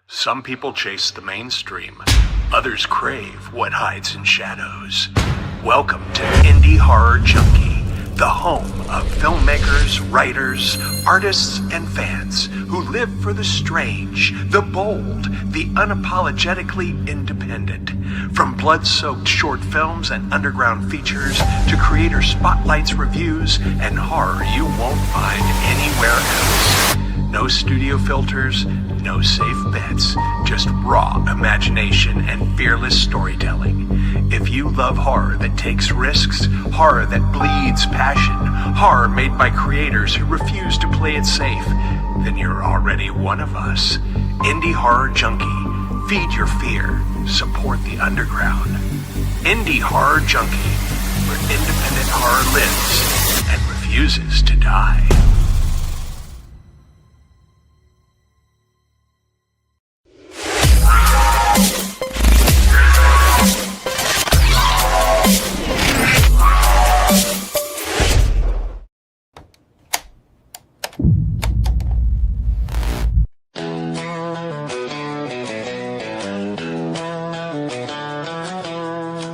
Some people chase the mainstream. Others crave what hides in shadows. Welcome to Indie Horror Junkie, the home of filmmakers, writers, artists, and fans who live for the strange, the bold, the unapologetically independent. From blood-soaked short films and underground features to creator spotlights, reviews, and horror you won't find anywhere else. No studio filters, no safe bets, just raw imagination and fearless storytelling. If you love horror that takes risks, horror that bleeds passion, horror made by creators who refuse to play it safe, then you're already one of us. Indie Horror Junkie. Feed your fear. Support the underground. Indie Horror Junkie, where independent horror lives and refuses to die.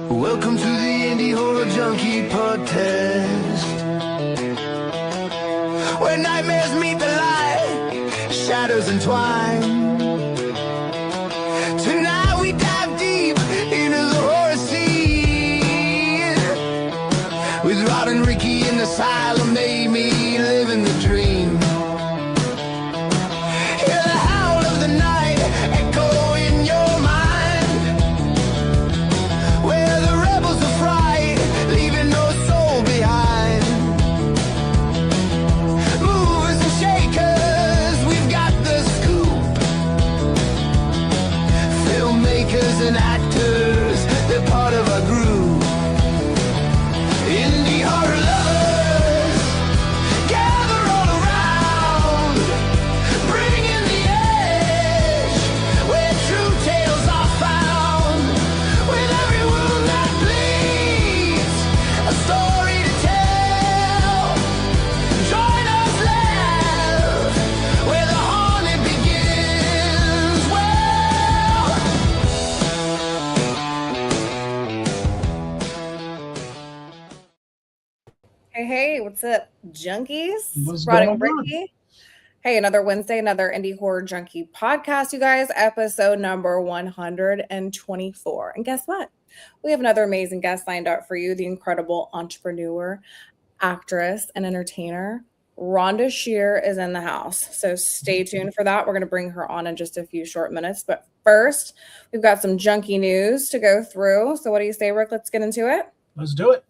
Welcome to the Indie Horror Junkie Podcast, where nightmares meet the light, shadows entwine. Tonight we dive deep into the horror scene with Rod and Ricky and Asylum Aimee, living the dream. Hear the howl of the night echo in your mind, where the rebels of fright, leaving no soul behind. Movers and shakers, we've got the scoop. Filmmakers and actors, they're part of our group. Indie horror lovers, gather all around, bringing the edge, where true tales are found. With every wound that bleeds, a story to tell. Join us, laugh, where the haunted begins. Hey, what's up, junkies? What's Rod going and Ricky. Hey, another Wednesday, another Indie Horror Junkie podcast, you guys. Episode number 124. And guess what? We have another amazing guest lined up for you, the incredible entrepreneur, actress, and entertainer. Rhonda Shear is in the house. So stay tuned for that. We're going to bring her on in just a few short minutes. But first, we've got some junkie news to go through. So what do you say, Rick? Let's get into it. Let's do it.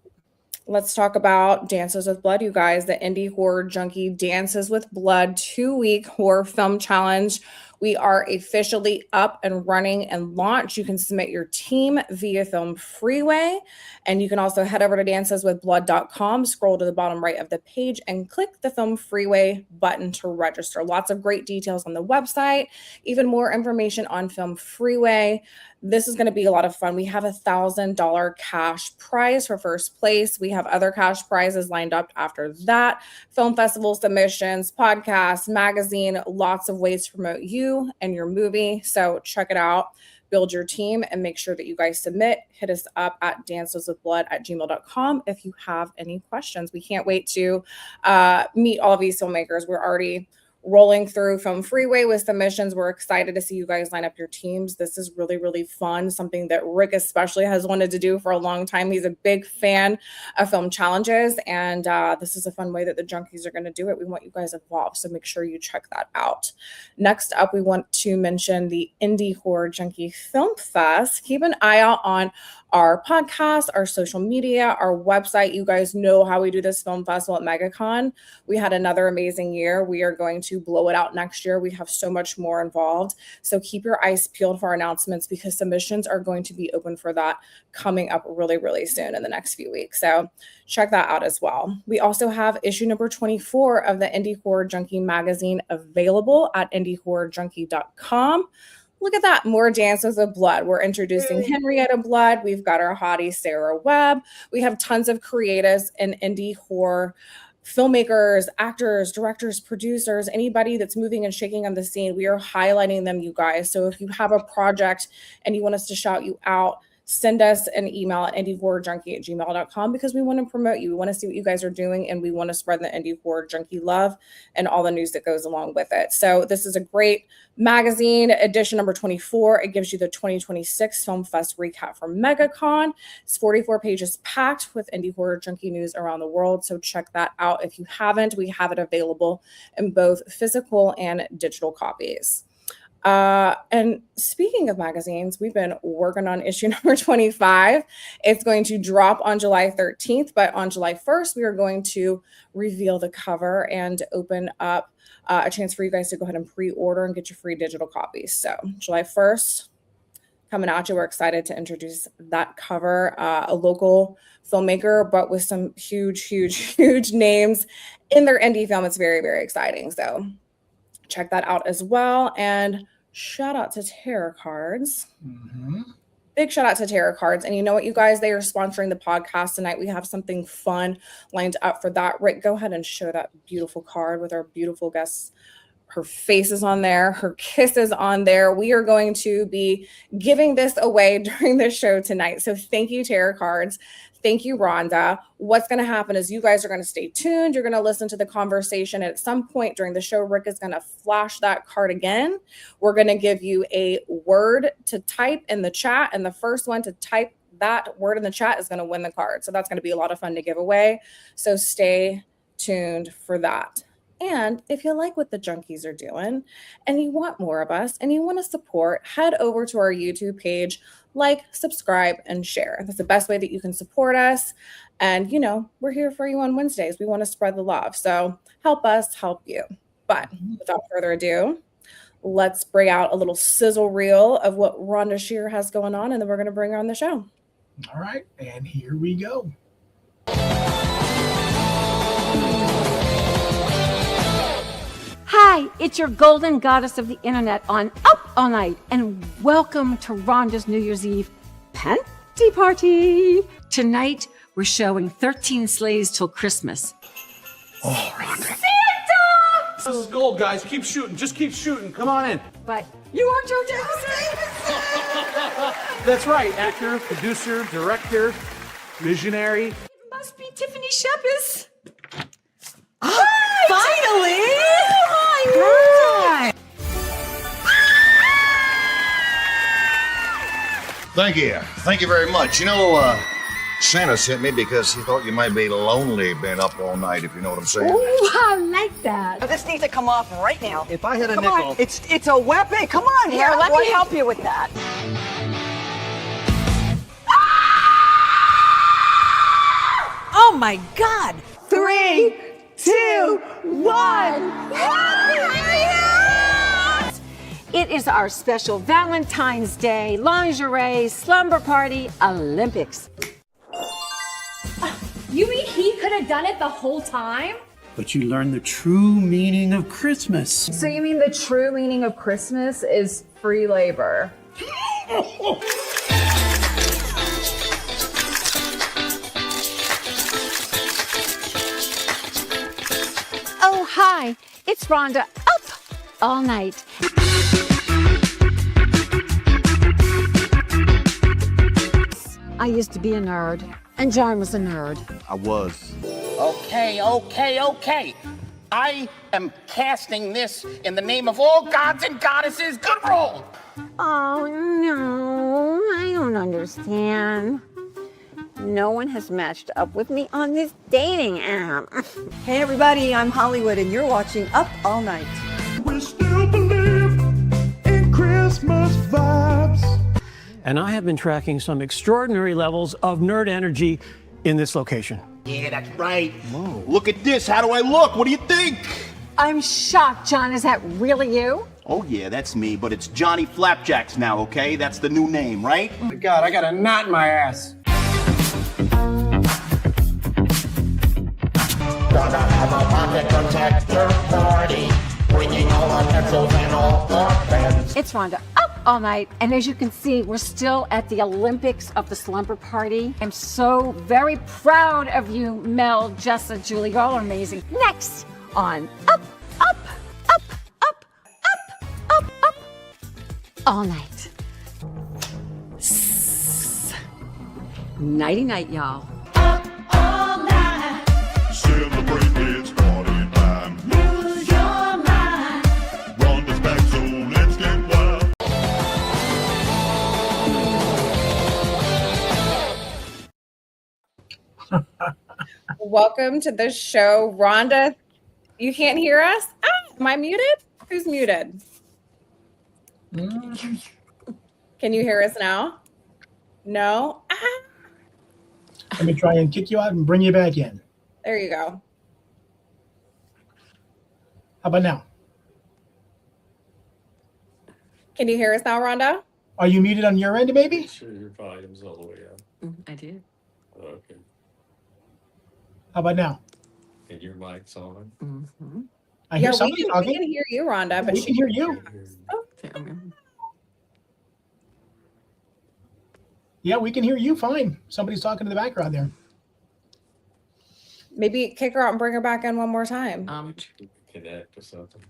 Let's talk about Dances with Blood, you guys. The Indie Horror Junkie Dances with Blood 2-week horror film challenge. We are officially up and running and launched. You can submit your team via Film Freeway. And you can also head over to danceswithblood.com, scroll to the bottom right of the page, and click the Film Freeway button to register. Lots of great details on the website, even more information on Film Freeway. This is going to be a lot of fun. We have $1,000 cash prize for first place. We have other cash prizes lined up after that. Film festival submissions, podcasts, magazine, lots of ways to promote you and your movie. So check it out. Build your team and make sure that you guys submit. Hit us up at danceswithblood@gmail.com if you have any questions. We can't wait to meet all of these filmmakers. We're already rolling through Film Freeway with submissions. We're excited to see you guys line up your teams. This is really, really fun. Something that Rick especially has wanted to do for a long time. He's a big fan of film challenges, and this is a fun way that the junkies are going to do it. We want you guys involved, so make sure you check that out. Next up, we want to mention the Indie Horror Junkie Film Fest. Keep an eye out on our podcast, our social media, our website. You guys know how we do this film festival at MegaCon. We had another amazing year. We are going to blow it out next year. We have so much more involved. So keep your eyes peeled for our announcements, because submissions are going to be open for that coming up really, really soon in the next few weeks. So check that out as well. We also have issue number 24 of the Indie Horror Junkie magazine available at indiehorrorjunkie.com. Look at that. More Dances with Blood. We're introducing Henrietta Blood. We've got our hottie Sarah Webb. We have tons of creatives in indie horror filmmakers, actors, directors, producers, anybody that's moving and shaking on the scene. We are highlighting them, you guys. So if you have a project and you want us to shout you out, send us an email at indiehorrorjunkie@gmail.com, because we want to promote you. We want to see what you guys are doing, and we want to spread the Indie Horror Junkie love and all the news that goes along with it. So this is a great magazine, edition number 24. It gives you the 2026 Film Fest recap from MegaCon. It's 44 pages packed with Indie Horror Junkie news around the world. So check that out if you haven't. We have it available in both physical and digital copies. And speaking of magazines, we've been working on issue number 25. It's going to drop on July 13th, but on July 1st, we are going to reveal the cover and open up a chance for you guys to go ahead and pre-order and get your free digital copies. So July 1st, coming at you. We're excited to introduce that cover, a local filmmaker, but with some huge names in their indie film. It's very, very exciting. So check that out as well. And shout out to Tarot Cards. Big shout out to Tarot Cards. And you know what, you guys, they are sponsoring the podcast tonight. We have something fun lined up for that. Rick, go ahead and show that beautiful card with our beautiful guests. Her face is on there. Her kiss is on there. We are going to be giving this away during the show tonight. So thank you, Tarot Cards. Thank you, Rhonda. What's going to happen is you guys are going to stay tuned. You're going to listen to the conversation. At some point during the show, Rick is going to flash that card again. We're going to give you a word to type in the chat, and the first one to type that word in the chat is going to win the card. So that's going to be a lot of fun to give away. So stay tuned for that. And if you like what the junkies are doing and you want more of us and you want to support, head over to our YouTube page, like, subscribe, and share. That's the best way that you can support us. And, you know, we're here for you on Wednesdays. We want to spread the love. So help us help you. But without further ado, let's bring out a little sizzle reel of what Rhonda Shear has going on, and then we're going to bring her on the show. All right. And here we go. Hi, it's your golden goddess of the internet on Up All Night, and welcome to Rhonda's New Year's Eve Panty Party. Tonight, we're showing 13 Sleighs Till Christmas. Oh, Rhonda. Santa! This is gold, guys. Keep shooting. Just keep shooting. Come on in. But you are Joe Jackson. That's right. Actor, producer, director, visionary. It must be Tiffany Shepis. Finally! Hi. Thank you. Thank you very much. You know, Santa sent me because he thought you might be lonely being up all night, if you know what I'm saying. Ooh, I like that. This needs to come off right now. If I had a Come nickel. on, it's a weapon. Come on, here, let me help you with that. Oh my God! 3, 2, 1. It is our special Valentine's Day lingerie slumber party Olympics. You mean he could have done it the whole time? But you learn the true meaning of Christmas. So you mean the true meaning of Christmas is free labor? Oh, hi, it's Rhonda Up All Night. I used to be a nerd, and John was a nerd. I was. Okay. I am casting this in the name of all gods and goddesses. Good roll. Oh, no, I don't understand. No one has matched up with me on this dating app. Hey everybody, I'm Hollywood and you're watching Up All Night. We still believe in Christmas vibes. And I have been tracking some extraordinary levels of nerd energy in this location. Yeah, that's right. Whoa. Look at this. How do I look? What do you think? I'm shocked, John. Is that really you? Oh, yeah, that's me, but it's Johnny Flapjacks now, okay? That's the new name, right? Oh my God, I got a knot in my ass. Gonna have a pocket protector party, bringing all our pencils and all our pens. It's Rhonda Up all night. And as you can see, we're still at the Olympics of the slumber party. I'm so very proud of you, Mel, Jessa, Julie. You're all amazing. Next on Up, Up, Up, Up, Up, Up, Up, all night. Nighty night, y'all. All night. Celebrate, it's party time. Lose your mind. Rhonda's back, so let's get wild. Welcome to the show. Rhonda, you can't hear us? Am I muted? Who's muted? Can you hear us now? No? Let me try and kick you out and bring you back in. There you go. How about now? Can you hear us now, Rhonda? Are you muted on your end, maybe? Sure, your volume's all the way up. I did. Okay. How about now? And your mic's on. Mm-hmm. I hear we somebody can, talking. we can hear you, Rhonda. But We can hear you. Yeah, we can hear you fine. Somebody's talking in the background there. Maybe kick her out and bring her back in one more time. Connect or something.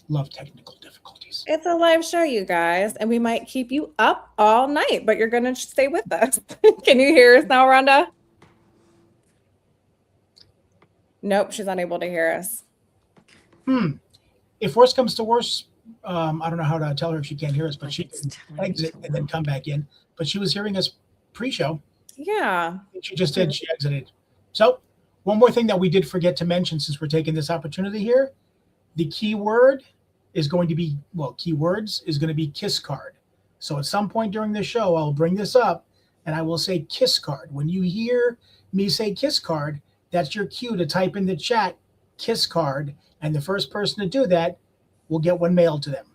Love technical difficulties. It's a live show, you guys, and we might keep you up all night, but you're going to stay with us. Can you hear us now, Rhonda? Nope, she's unable to hear us. If worse comes to worse, I don't know how to tell her if she can't hear us, but she can exit and then come back in. But she was hearing us pre-show. Yeah. She just did. She exited. So one more thing that we did forget to mention since we're taking this opportunity here, the keyword is going to be, keywords is going to be kiss card. So at some point during the show, I'll bring this up and I will say kiss card. When you hear me say kiss card, that's your cue to type in the chat kiss card. And the first person to do that will get one mailed to them.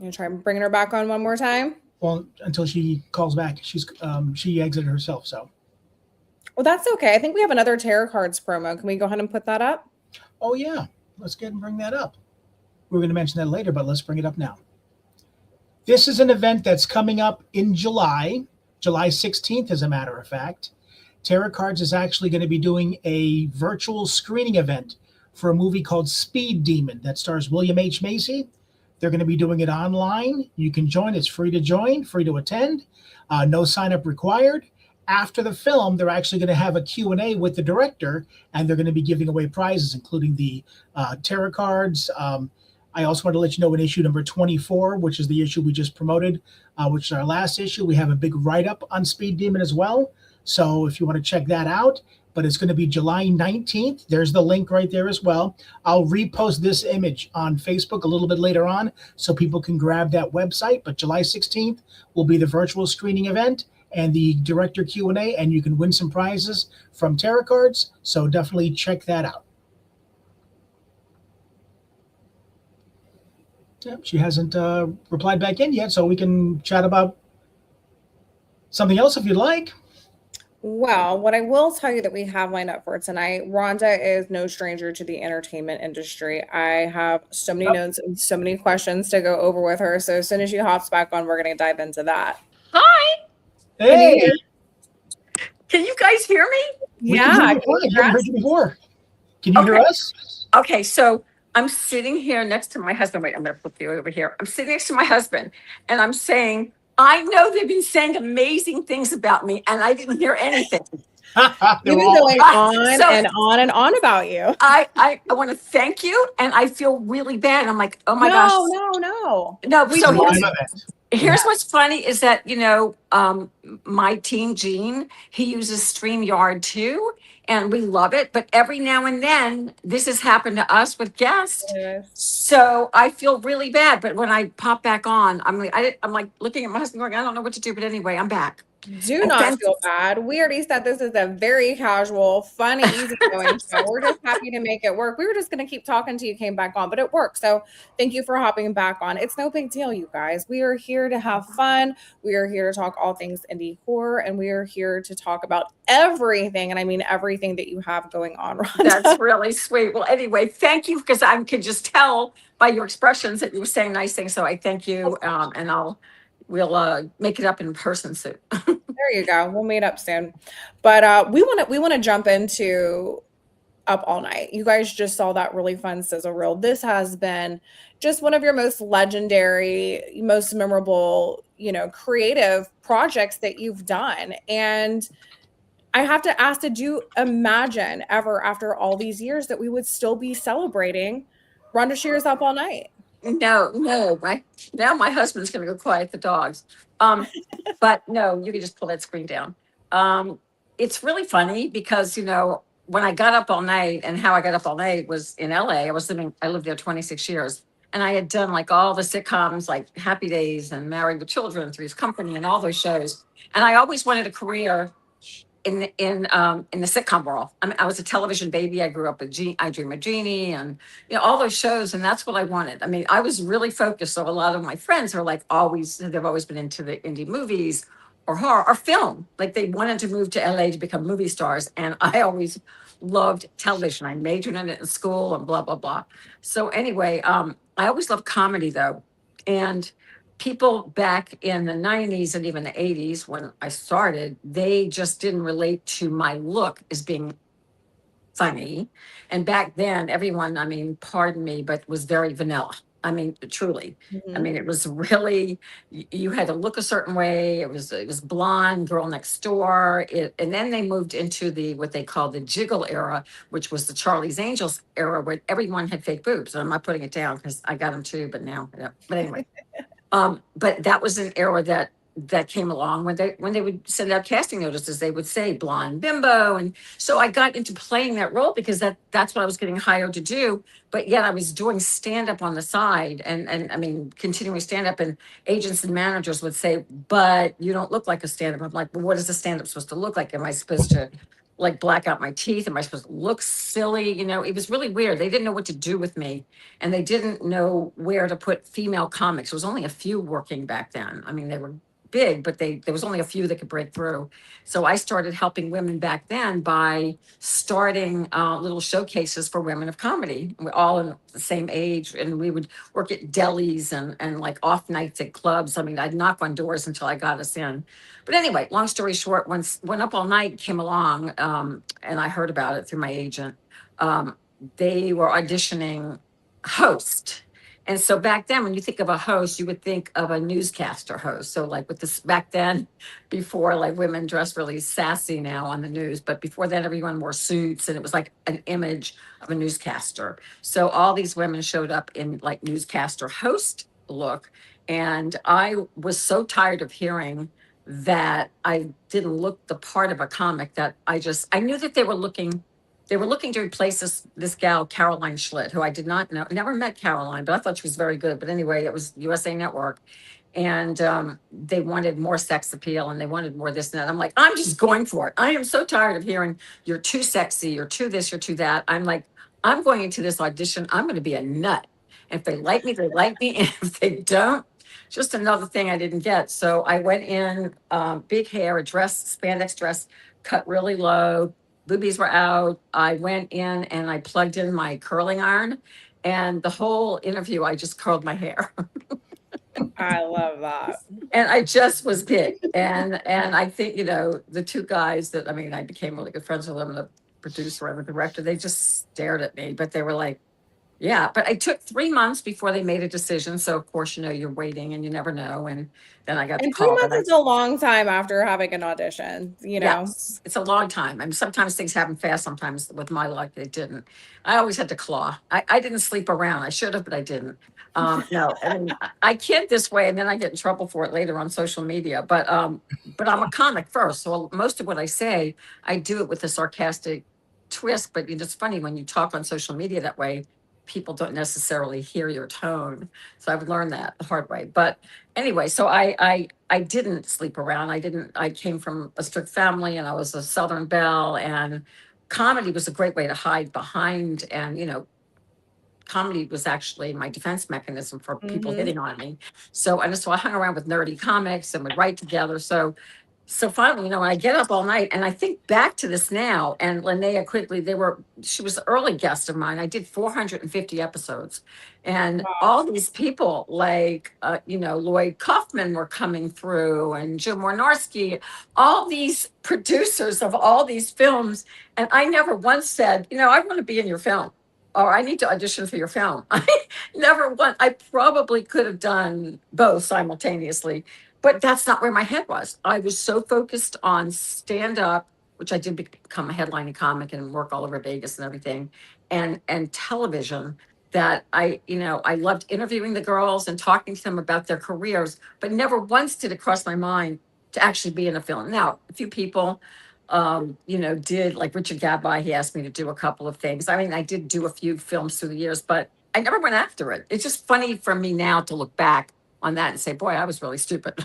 You try bringing her back on one more time? Well, until she calls back. She exited herself, so. Well, that's okay. I think we have another tarot cards promo. Can we go ahead and put that up? Oh, yeah. Let's get and bring that up. We were going to mention that later, but let's bring it up now. This is an event that's coming up in July 16th, as a matter of fact. Tarot Cards is actually going to be doing a virtual screening event for a movie called Speed Demon that stars William H. Macy. They're going to be doing it online. You can join. It's free to join, free to attend. No sign up required. After the film, they're actually going to have a Q&A with the director, and they're going to be giving away prizes, including the tarot cards. I also want to let you know in issue number 24, which is the issue we just promoted, which is our last issue. We have a big write-up on Speed Demon as well. So if you want to check that out, but it's going to be July 19th. There's the link right there as well. I'll repost this image on Facebook a little bit later on so people can grab that website. But July 16th will be the virtual screening event and the director Q&A, and you can win some prizes from tarot cards. So definitely check that out. Yep, she hasn't replied back in yet, so we can chat about something else if you'd like. Well, what I will tell you that we have lined up for tonight, Rhonda is no stranger to the entertainment industry. I have so many notes and so many questions to go over with her. So as soon as she hops back on, we're going to dive into that. Hi. Hey. Can you guys hear me? Yeah. I haven't heard you before. Can you hear us? Okay, so I'm sitting here next to my husband. Wait, I'm going to flip you over here. I'm sitting next to my husband, and I'm saying, I know they've been saying amazing things about me, and I didn't hear anything. You've been going on and on about you. I want to thank you, and I feel really bad. I'm like, oh my gosh. No. So here's what's funny is that, my team, Gene, he uses StreamYard too, and we love it. But every now and then, this has happened to us with guests. Yes. So I feel really bad. But when I pop back on, I'm like looking at my husband going, I don't know what to do. But anyway, I'm back. Do not feel bad. We already said this is a very casual, fun, easygoing show. We're just happy to make it work. We were just going to keep talking till you came back on, but it worked. So thank you for hopping back on. It's no big deal, you guys. We are here to have fun. We are here to talk all things indie horror, and we are here to talk about everything. And I mean everything that you have going on, Rhonda. That's really sweet. Well, anyway, thank you, because I could just tell by your expressions that you were saying nice things. So I thank you, and we'll make it up in person soon. There you go. We'll meet up soon. But we want to jump into Up All Night. You guys just saw that really fun sizzle reel. This has been just one of your most legendary, most memorable, creative projects that you've done. And I have to ask, did you imagine ever after all these years that we would still be celebrating Rhonda Shear's Up All Night? No. Now my husband's going to go quiet the dogs. But no, you can just pull that screen down. It's really funny because, when I got up all night, and how I got up all night was in LA. I lived there 26 years, and I had done like all the sitcoms like Happy Days and Married with Children, Three's Company, and all those shows. And I always wanted a career in the sitcom world. I mean, I was a television baby. I grew up with I Dream of Jeannie and all those shows, and that's what I wanted. I mean, I was really focused. So a lot of my friends are like they've always been into the indie movies or horror or film. Like they wanted to move to LA to become movie stars, and I always loved television. I majored in it in school and blah blah blah. So anyway, I always loved comedy though, and people back in the 90s and even the 80s when I started, they just didn't relate to my look as being funny. And back then, everyone, I mean, pardon me, but was very vanilla. I mean, truly. Mm-hmm. I mean, it was really, you had to look a certain way. It was blonde, girl next door. And then they moved into what they call the jiggle era, which was the Charlie's Angels era, where everyone had fake boobs. And I'm not putting it down because I got them too, but now, but anyway. But that was an era that came along when they would send out casting notices. They would say blonde bimbo, and so I got into playing that role because that's what I was getting hired to do. But yet I was doing stand up on the side, and I mean continuing stand up. And agents and managers would say, "But you don't look like a stand up." I'm like, "Well, what is a stand up supposed to look like? Am I supposed to like black out my teeth? Am I supposed to look silly?" It was really weird. They didn't know what to do with me, and they didn't know where to put female comics. There was only a few working back then. I mean, they were big, but there was only a few that could break through. So I started helping women back then by starting little showcases for women of comedy. We're all in the same age, and we would work at delis and like off nights at clubs. I mean, I'd knock on doors until I got us in. But anyway, long story short, when Up All Night came along, and I heard about it through my agent, they were auditioning host. And so back then, when you think of a host, you would think of a newscaster host. So like with this back then, before like women dress really sassy now on the news, but before that, everyone wore suits and it was like an image of a newscaster. So all these women showed up in like newscaster host look. And I was so tired of hearing that I didn't look the part of a comic that I knew that they were looking to replace this gal, Caroline Schlitt, who I did not know, never met Caroline, but I thought she was very good. But anyway, it was USA Network. And they wanted more sex appeal and they wanted more this and that. I'm like, I'm just going for it. I am so tired of hearing you're too sexy, you're too this, you're too that. I'm like, I'm going into this audition. I'm going to be a nut. And if they like me, they like me. And if they don't, just another thing I didn't get. So I went in, big hair, a dress, spandex dress, cut really low. Boobies were out. I went in and I plugged in my curling iron, and the whole interview, I just curled my hair. I love that. And I just was big. And I think, the two guys I became really good friends with them, the producer and the director, they just stared at me, but they were like, yeah, but it took 3 months before they made a decision. So of course, you're waiting and you never know. And then I got the call. 3 months is a long time after having an audition, Yes, it's a long time. I mean, sometimes things happen fast. Sometimes with my luck, they didn't. I always had to claw. I didn't sleep around. I should have, but I didn't. No, and I kid this way, and then I get in trouble for it later on social media. But I'm a comic first. So most of what I say, I do it with a sarcastic twist. But it's funny when you talk on social media that way, people don't necessarily hear your tone. So I've learned that the hard way. But anyway, so I I didn't sleep around. I came from a strict family and I was a Southern belle, and comedy was a great way to hide behind. And, comedy was actually my defense mechanism for people Mhm. hitting on me. So I hung around with nerdy comics and would write together. So finally, when I get up all night and I think back to this now, and Linnea Quigley, she was an early guest of mine. I did 450 episodes, and all these people like, Lloyd Kaufman were coming through, and Jim Warnarski, all these producers of all these films. And I never once said, I want to be in your film, or I need to audition for your film. I never once. I probably could have done both simultaneously, but that's not where my head was. I was so focused on stand up, which I did become a headlining comic and work all over Vegas and everything, and television, that I loved interviewing the girls and talking to them about their careers, but never once did it cross my mind to actually be in a film. Now, a few people did, like Richard Gabby, he asked me to do a couple of things. I mean, I did do a few films through the years, but I never went after it. It's just funny for me now to look back on that and say, boy, I was really stupid.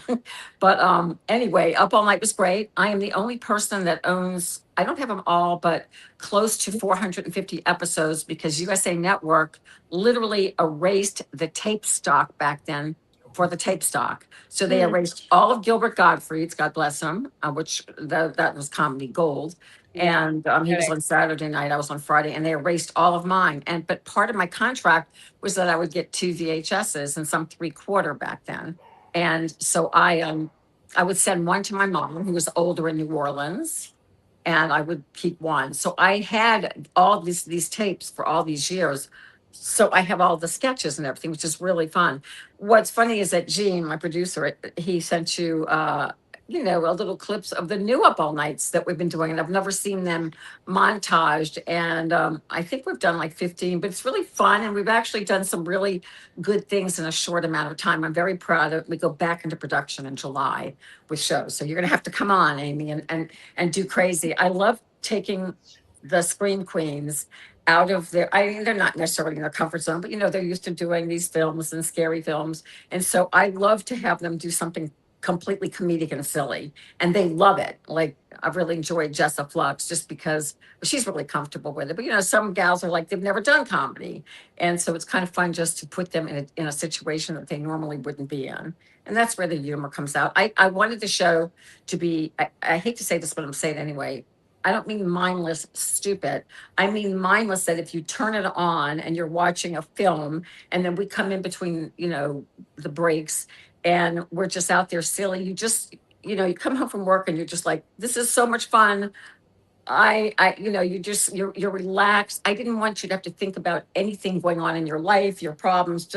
But anyway, Up All Night was great. I am the only person that owns, I don't have them all, but close to 450 episodes, because USA Network literally erased the tape stock back then for the tape stock. So they erased all of Gilbert Gottfried's, God bless him, which that was comedy gold. And he was on Saturday night, I was on Friday, and they erased all of mine. But part of my contract was that I would get 2 VHSs and some 3/4 back then. And so I would send one to my mom, who was older in New Orleans, and I would keep one. So I had all these tapes for all these years. So I have all the sketches and everything, which is really fun. What's funny is that Gene, my producer, he sent you, a little clips of the new Up All Nights that we've been doing, and I've never seen them montaged. And I think we've done like 15, but it's really fun, and we've actually done some really good things in a short amount of time. I'm very proud of it. We go back into production in July with shows, so you're going to have to come on, Amy, and do crazy. I love taking the Scream Queens out of they're not necessarily in their comfort zone, but they're used to doing these films and scary films. And so I love to have them do something completely comedic and silly, and they love it. Like, I've really enjoyed Jessa Flux just because she's really comfortable with it. But some gals are like, they've never done comedy. And so it's kind of fun just to put them in a situation that they normally wouldn't be in. And that's where the humor comes out. I wanted the show to be, I hate to say this, but I'm saying it anyway. I don't mean mindless, stupid. I mean mindless that if you turn it on and you're watching a film, and then we come in between, the breaks, and we're just out there silly. You come home from work and you're just like, this is so much fun. You're relaxed. I didn't want you to have to think about anything going on in your life, your problems.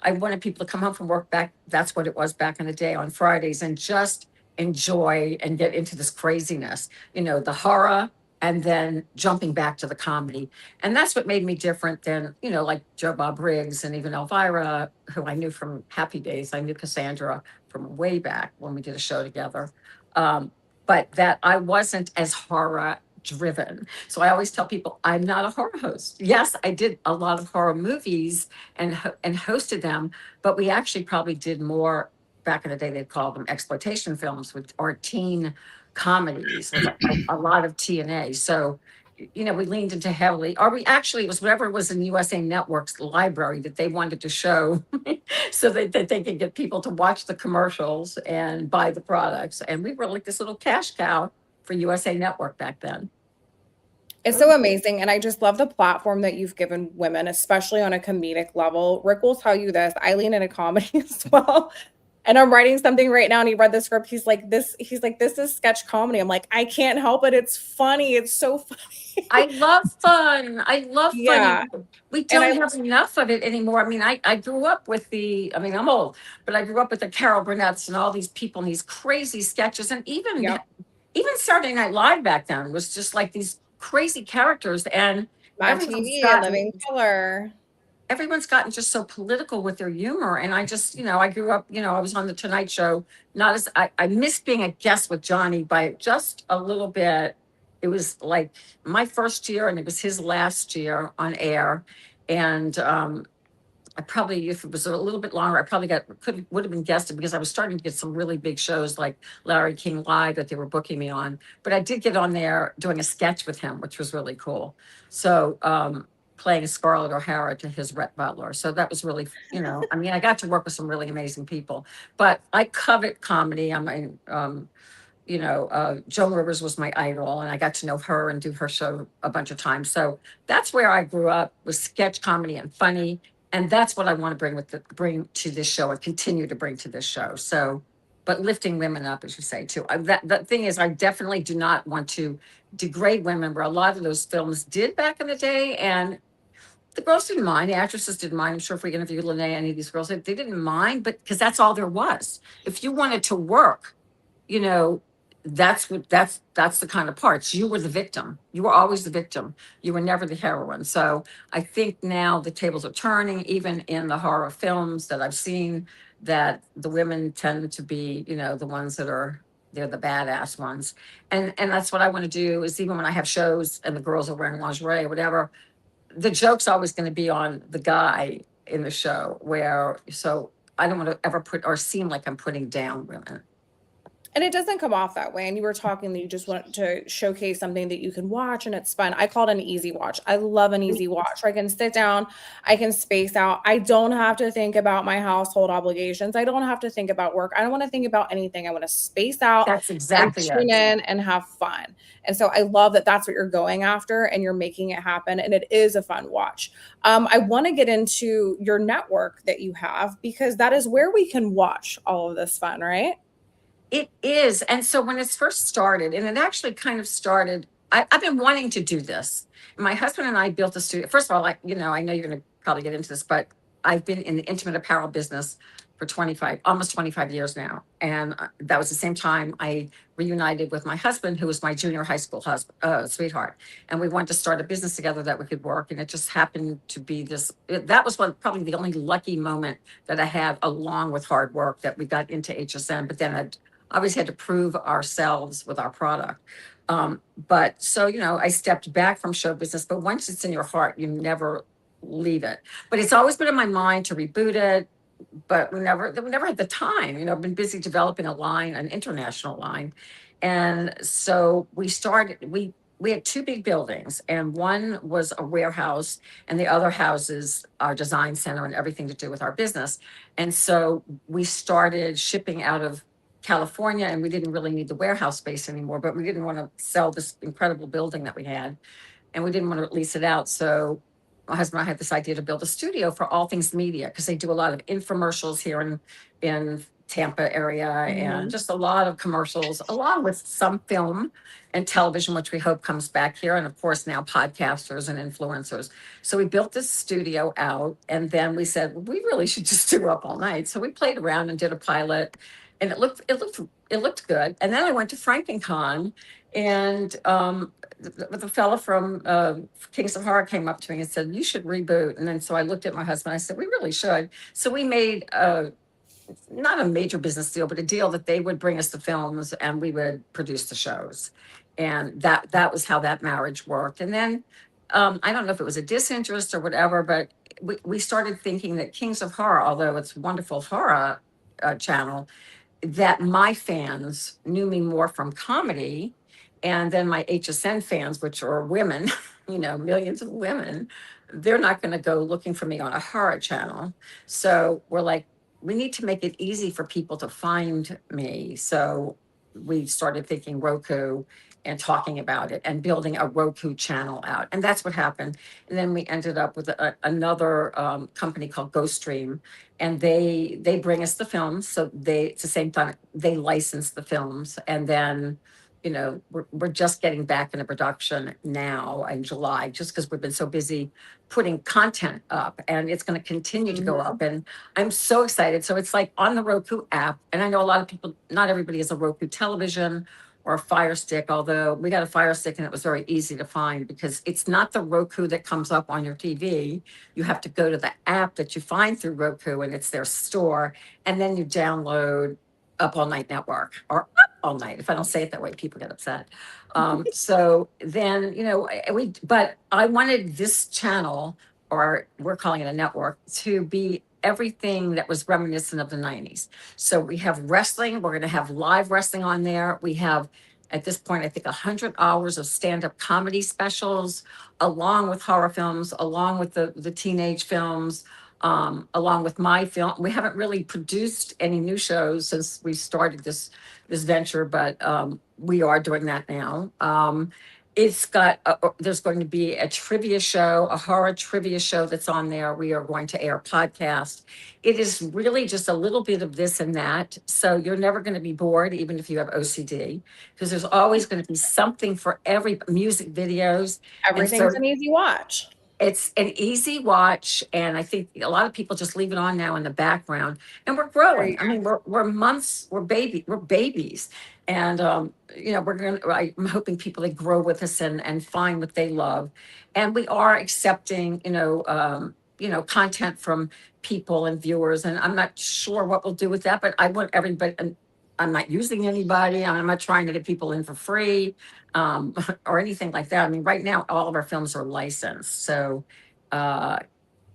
I wanted people to come home from work back. That's what it was back in the day on Fridays, and just enjoy and get into this craziness, the horror, and then jumping back to the comedy. And that's what made me different than, like Joe Bob Briggs and even Elvira, who I knew from Happy Days. I knew Cassandra from way back when we did a show together. But that I wasn't as horror driven. So I always tell people I'm not a horror host. Yes, I did a lot of horror movies and hosted them, but we actually probably did more. Back in the day, they'd call them exploitation films, or teen comedies with a lot of TNA. So, we leaned into heavily, or it was whatever was in USA Network's library that they wanted to show so that they could get people to watch the commercials and buy the products. And we were like this little cash cow for USA Network back then. It's so amazing. And I just love the platform that you've given women, especially on a comedic level. Rick will tell you this. I lean into comedy as well. And I'm writing something right now, and he read the script. He's like, this is sketch comedy. I'm like, I can't help it. It's funny. It's so funny. I love fun. Yeah. We don't have enough of it anymore. I mean, I grew up with I'm old, but I grew up with the Carol Burnett's and all these people and these crazy sketches. And even Saturday Night Live back then was just like these crazy characters. And Mad TV, Living Color. Everyone's gotten just so political with their humor. And I just, I grew up, I was on the Tonight Show. I missed being a guest with Johnny by just a little bit. It was like my first year, and it was his last year on air. And I probably, if it was a little bit longer, I probably would have been guested because I was starting to get some really big shows like Larry King Live that they were booking me on. But I did get on there doing a sketch with him, which was really cool. So playing Scarlett O'Hara to his Rhett Butler. So that was really, I mean, I got to work with some really amazing people. But I covet comedy. I mean, Joan Rivers was my idol, and I got to know her and do her show a bunch of times. So that's where I grew up, was sketch comedy and funny. And that's what I want to bring to this show and continue to bring to this show. So, but lifting women up, as you say, too. The thing is, I definitely do not want to degrade women, where a lot of those films did back in the day. And the girls didn't mind. The actresses didn't mind. I'm sure if we interviewed Lene, any of these girls, they didn't mind, but because that's all there was. If you wanted to work, that's the kind of parts. You were the victim. You were always the victim. You were never the heroine. So I think now the tables are turning, even in the horror films that I've seen, that the women tend to be, the ones they're the badass ones. And that's what I want to do, is even when I have shows and the girls are wearing lingerie or whatever, the joke's always going to be on the guy in the show, so I don't want to ever put or seem like I'm putting down women. And it doesn't come off that way. And you were talking that you just want to showcase something that you can watch and it's fun. I call it an easy watch. I love an easy watch. I can sit down, I can space out. I don't have to think about my household obligations. I don't have to think about work. I don't want to think about anything. I want to space out. That's exactly and tune in and have fun. And so I love that that's what you're going after and you're making it happen. And it is a fun watch. I want to get into your network that you have, because that is where we can watch all of this fun, right? It is. And so when it's first started, and it actually kind of started, I've been wanting to do this. My husband and I built a studio. First of all, I know you're going to probably get into this, but I've been in the intimate apparel business for almost 25 years now. And that was the same time I reunited with my husband, who was my junior high school sweetheart. And we wanted to start a business together that we could work. And it just happened to be that was probably the only lucky moment that I had, along with hard work, that we got into HSN. But then I'd always had to prove ourselves with our product. But so, I stepped back from show business, but once it's in your heart, you never leave it. But it's always been in my mind to reboot it, but we never had the time. I've been busy developing an international line. And so we had two big buildings, and one was a warehouse and the other houses our design center and everything to do with our business. And so we started shipping out of California, and we didn't really need the warehouse space anymore, but we didn't want to sell this incredible building that we had, and we didn't want to lease it out. So my husband and I had this idea to build a studio for all things media, because they do a lot of infomercials here in Tampa area, and just a lot of commercials, along with some film and television, which we hope comes back here. And of course, now podcasters and influencers. So we built this studio out, and then we said, we really should just do Up All Night. So we played around and did a pilot, and it looked good. And then I went to FrankenCon, and the fella from Kings of Horror came up to me and said, you should reboot. And then so I looked at my husband, I said, we really should. So we made not a major business deal, but a deal that they would bring us the films and we would produce the shows. And that was how that marriage worked. And then I don't know if it was a disinterest or whatever, but we started thinking that Kings of Horror, although it's a wonderful horror channel, that my fans knew me more from comedy. And then my HSN fans, which are women, millions of women, they're not going to go looking for me on a horror channel. So we're like, we need to make it easy for people to find me. So we started thinking Roku and talking about it and building a Roku channel out. And that's what happened. And then we ended up with another company called GoStream, and they bring us the films. So it's the same time, they license the films. And then, we're just getting back into production now in July, just because we've been so busy putting content up, and it's going to continue to go up. And I'm so excited. So it's like on the Roku app. And I know a lot of people, not everybody has a Roku television or a Fire Stick, although we got a Fire Stick and it was very easy to find, because it's not the Roku that comes up on your TV. You have to go to the app that you find through Roku, and it's their store. And then you download Up All Night Network, or Up All Night. If I don't say it that way, people get upset. So then, but I wanted this channel or we're calling it a network, to be everything that was reminiscent of the 90s. So we have wrestling. We're going to have live wrestling on there. We have, at this point, I think 100 hours of stand-up comedy specials, along with horror films, along with the teenage films, along with my film. We haven't really produced any new shows since we started this venture, but we are doing that now. It's got, there's going to be a trivia show, a horror trivia show that's on there. We are going to air podcast. It is really just a little bit of this and that. So you're never going to be bored, even if you have OCD, because there's always going to be something for every music videos. Everything's an easy watch. It's an easy watch, and I think a lot of people just leave it on now in the background. And we're growing. I mean, we're babies, and I'm hoping people that grow with us and find what they love, and we are accepting, content from people and viewers. And I'm not sure what we'll do with that, but I want everybody. And I'm not using anybody. I'm not trying to get people in for free. Or anything like that. I mean, right now, all of our films are licensed. So, but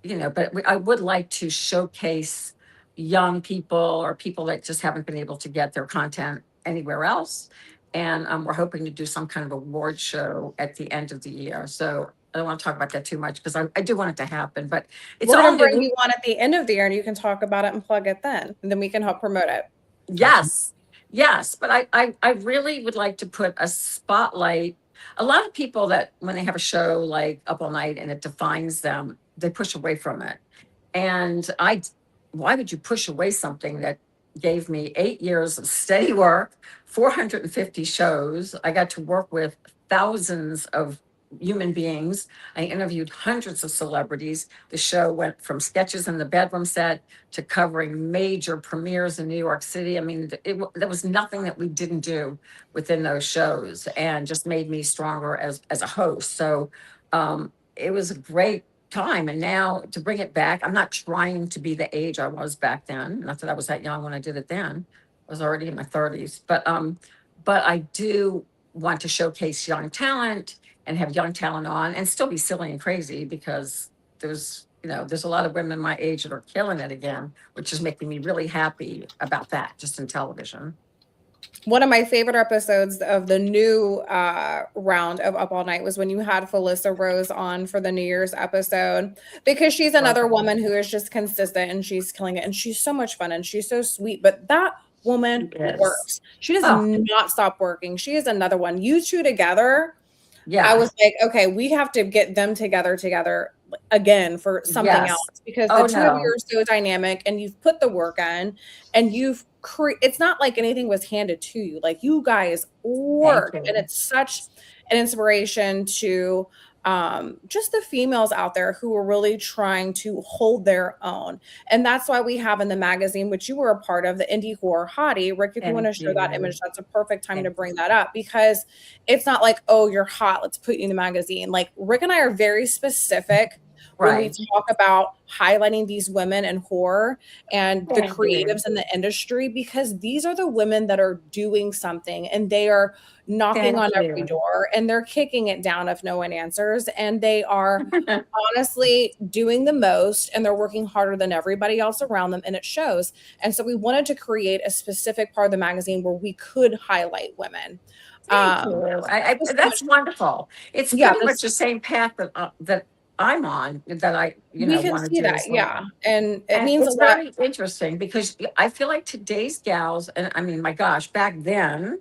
I would like to showcase young people or people that just haven't been able to get their content anywhere else. And we're hoping to do some kind of award show at the end of the year. So I don't want to talk about that too much because I do want it to happen. But it's we're all going to bring you on at the end of the year, and you can talk about it and plug it then. And then we can help promote it. Yes, but I really would like to put a spotlight. A lot of people that when they have a show like Up All Night and it defines them, they push away from it. And why would you push away something that gave me 8 years of steady work, 450 shows? I got to work with thousands of human beings. I interviewed hundreds of celebrities. The show went from sketches in the bedroom set to covering major premieres in New York City. I mean, there was nothing that we didn't do within those shows, and just made me stronger as a host. So it was a great time. And now to bring it back, I'm not trying to be the age I was back then. Not that I was that young when I did it then. I was already in my 30s. But I do want to showcase young talent and have young talent on and still be silly and crazy, because there's a lot of women my age that are killing it again, which is making me really happy about that, just in television. One of my favorite episodes of the new round of Up All Night was when you had Felissa Rose on for the New Year's episode, because she's another woman who is just consistent and she's killing it. And she's so much fun and she's so sweet, but that woman works. She does not stop working. She is another one. You two together. Yeah. I was like, okay, we have to get them together again for something else, because the two of you are so dynamic and you've put the work in and it's not like anything was handed to you. Like, you guys work, and it's such an inspiration to just the females out there who are really trying to hold their own. And that's why we have in the magazine, which you were a part of, the Indie Horror Hottie. Rick, if you want to show that image, that's a perfect time to bring that up, because it's not like, oh, you're hot, let's put you in the magazine. Like, Rick and I are very specific when we talk about highlighting these women in horror and the creatives in the industry, because these are the women that are doing something, and they are knocking on every door, and they're kicking it down if no one answers, and they are honestly doing the most, and they're working harder than everybody else around them, and it shows. And so we wanted to create a specific part of the magazine where we could highlight women. That's wonderful. It's pretty much the same path that I'm on, that we can see that, and it means it's very interesting, because I feel like today's gals, and I mean, my gosh, back then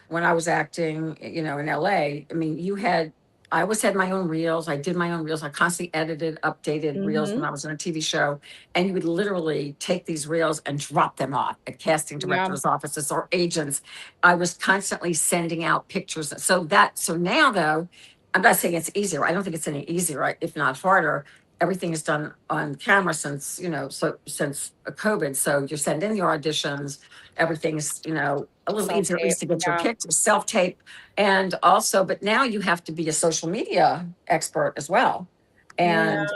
when I was acting, in LA, I mean, I always had my own reels. I did my own reels. I constantly edited, updated reels when I was in a TV show, and you would literally take these reels and drop them off at casting directors' offices or agents. I was constantly sending out pictures. So now, though, I'm not saying it's easier. I don't think it's any easier, if not harder. Everything is done on camera since COVID. So you send in your auditions. Everything's, a little easier to get your pictures, self-tape. And also, but now you have to be a social media expert as well. And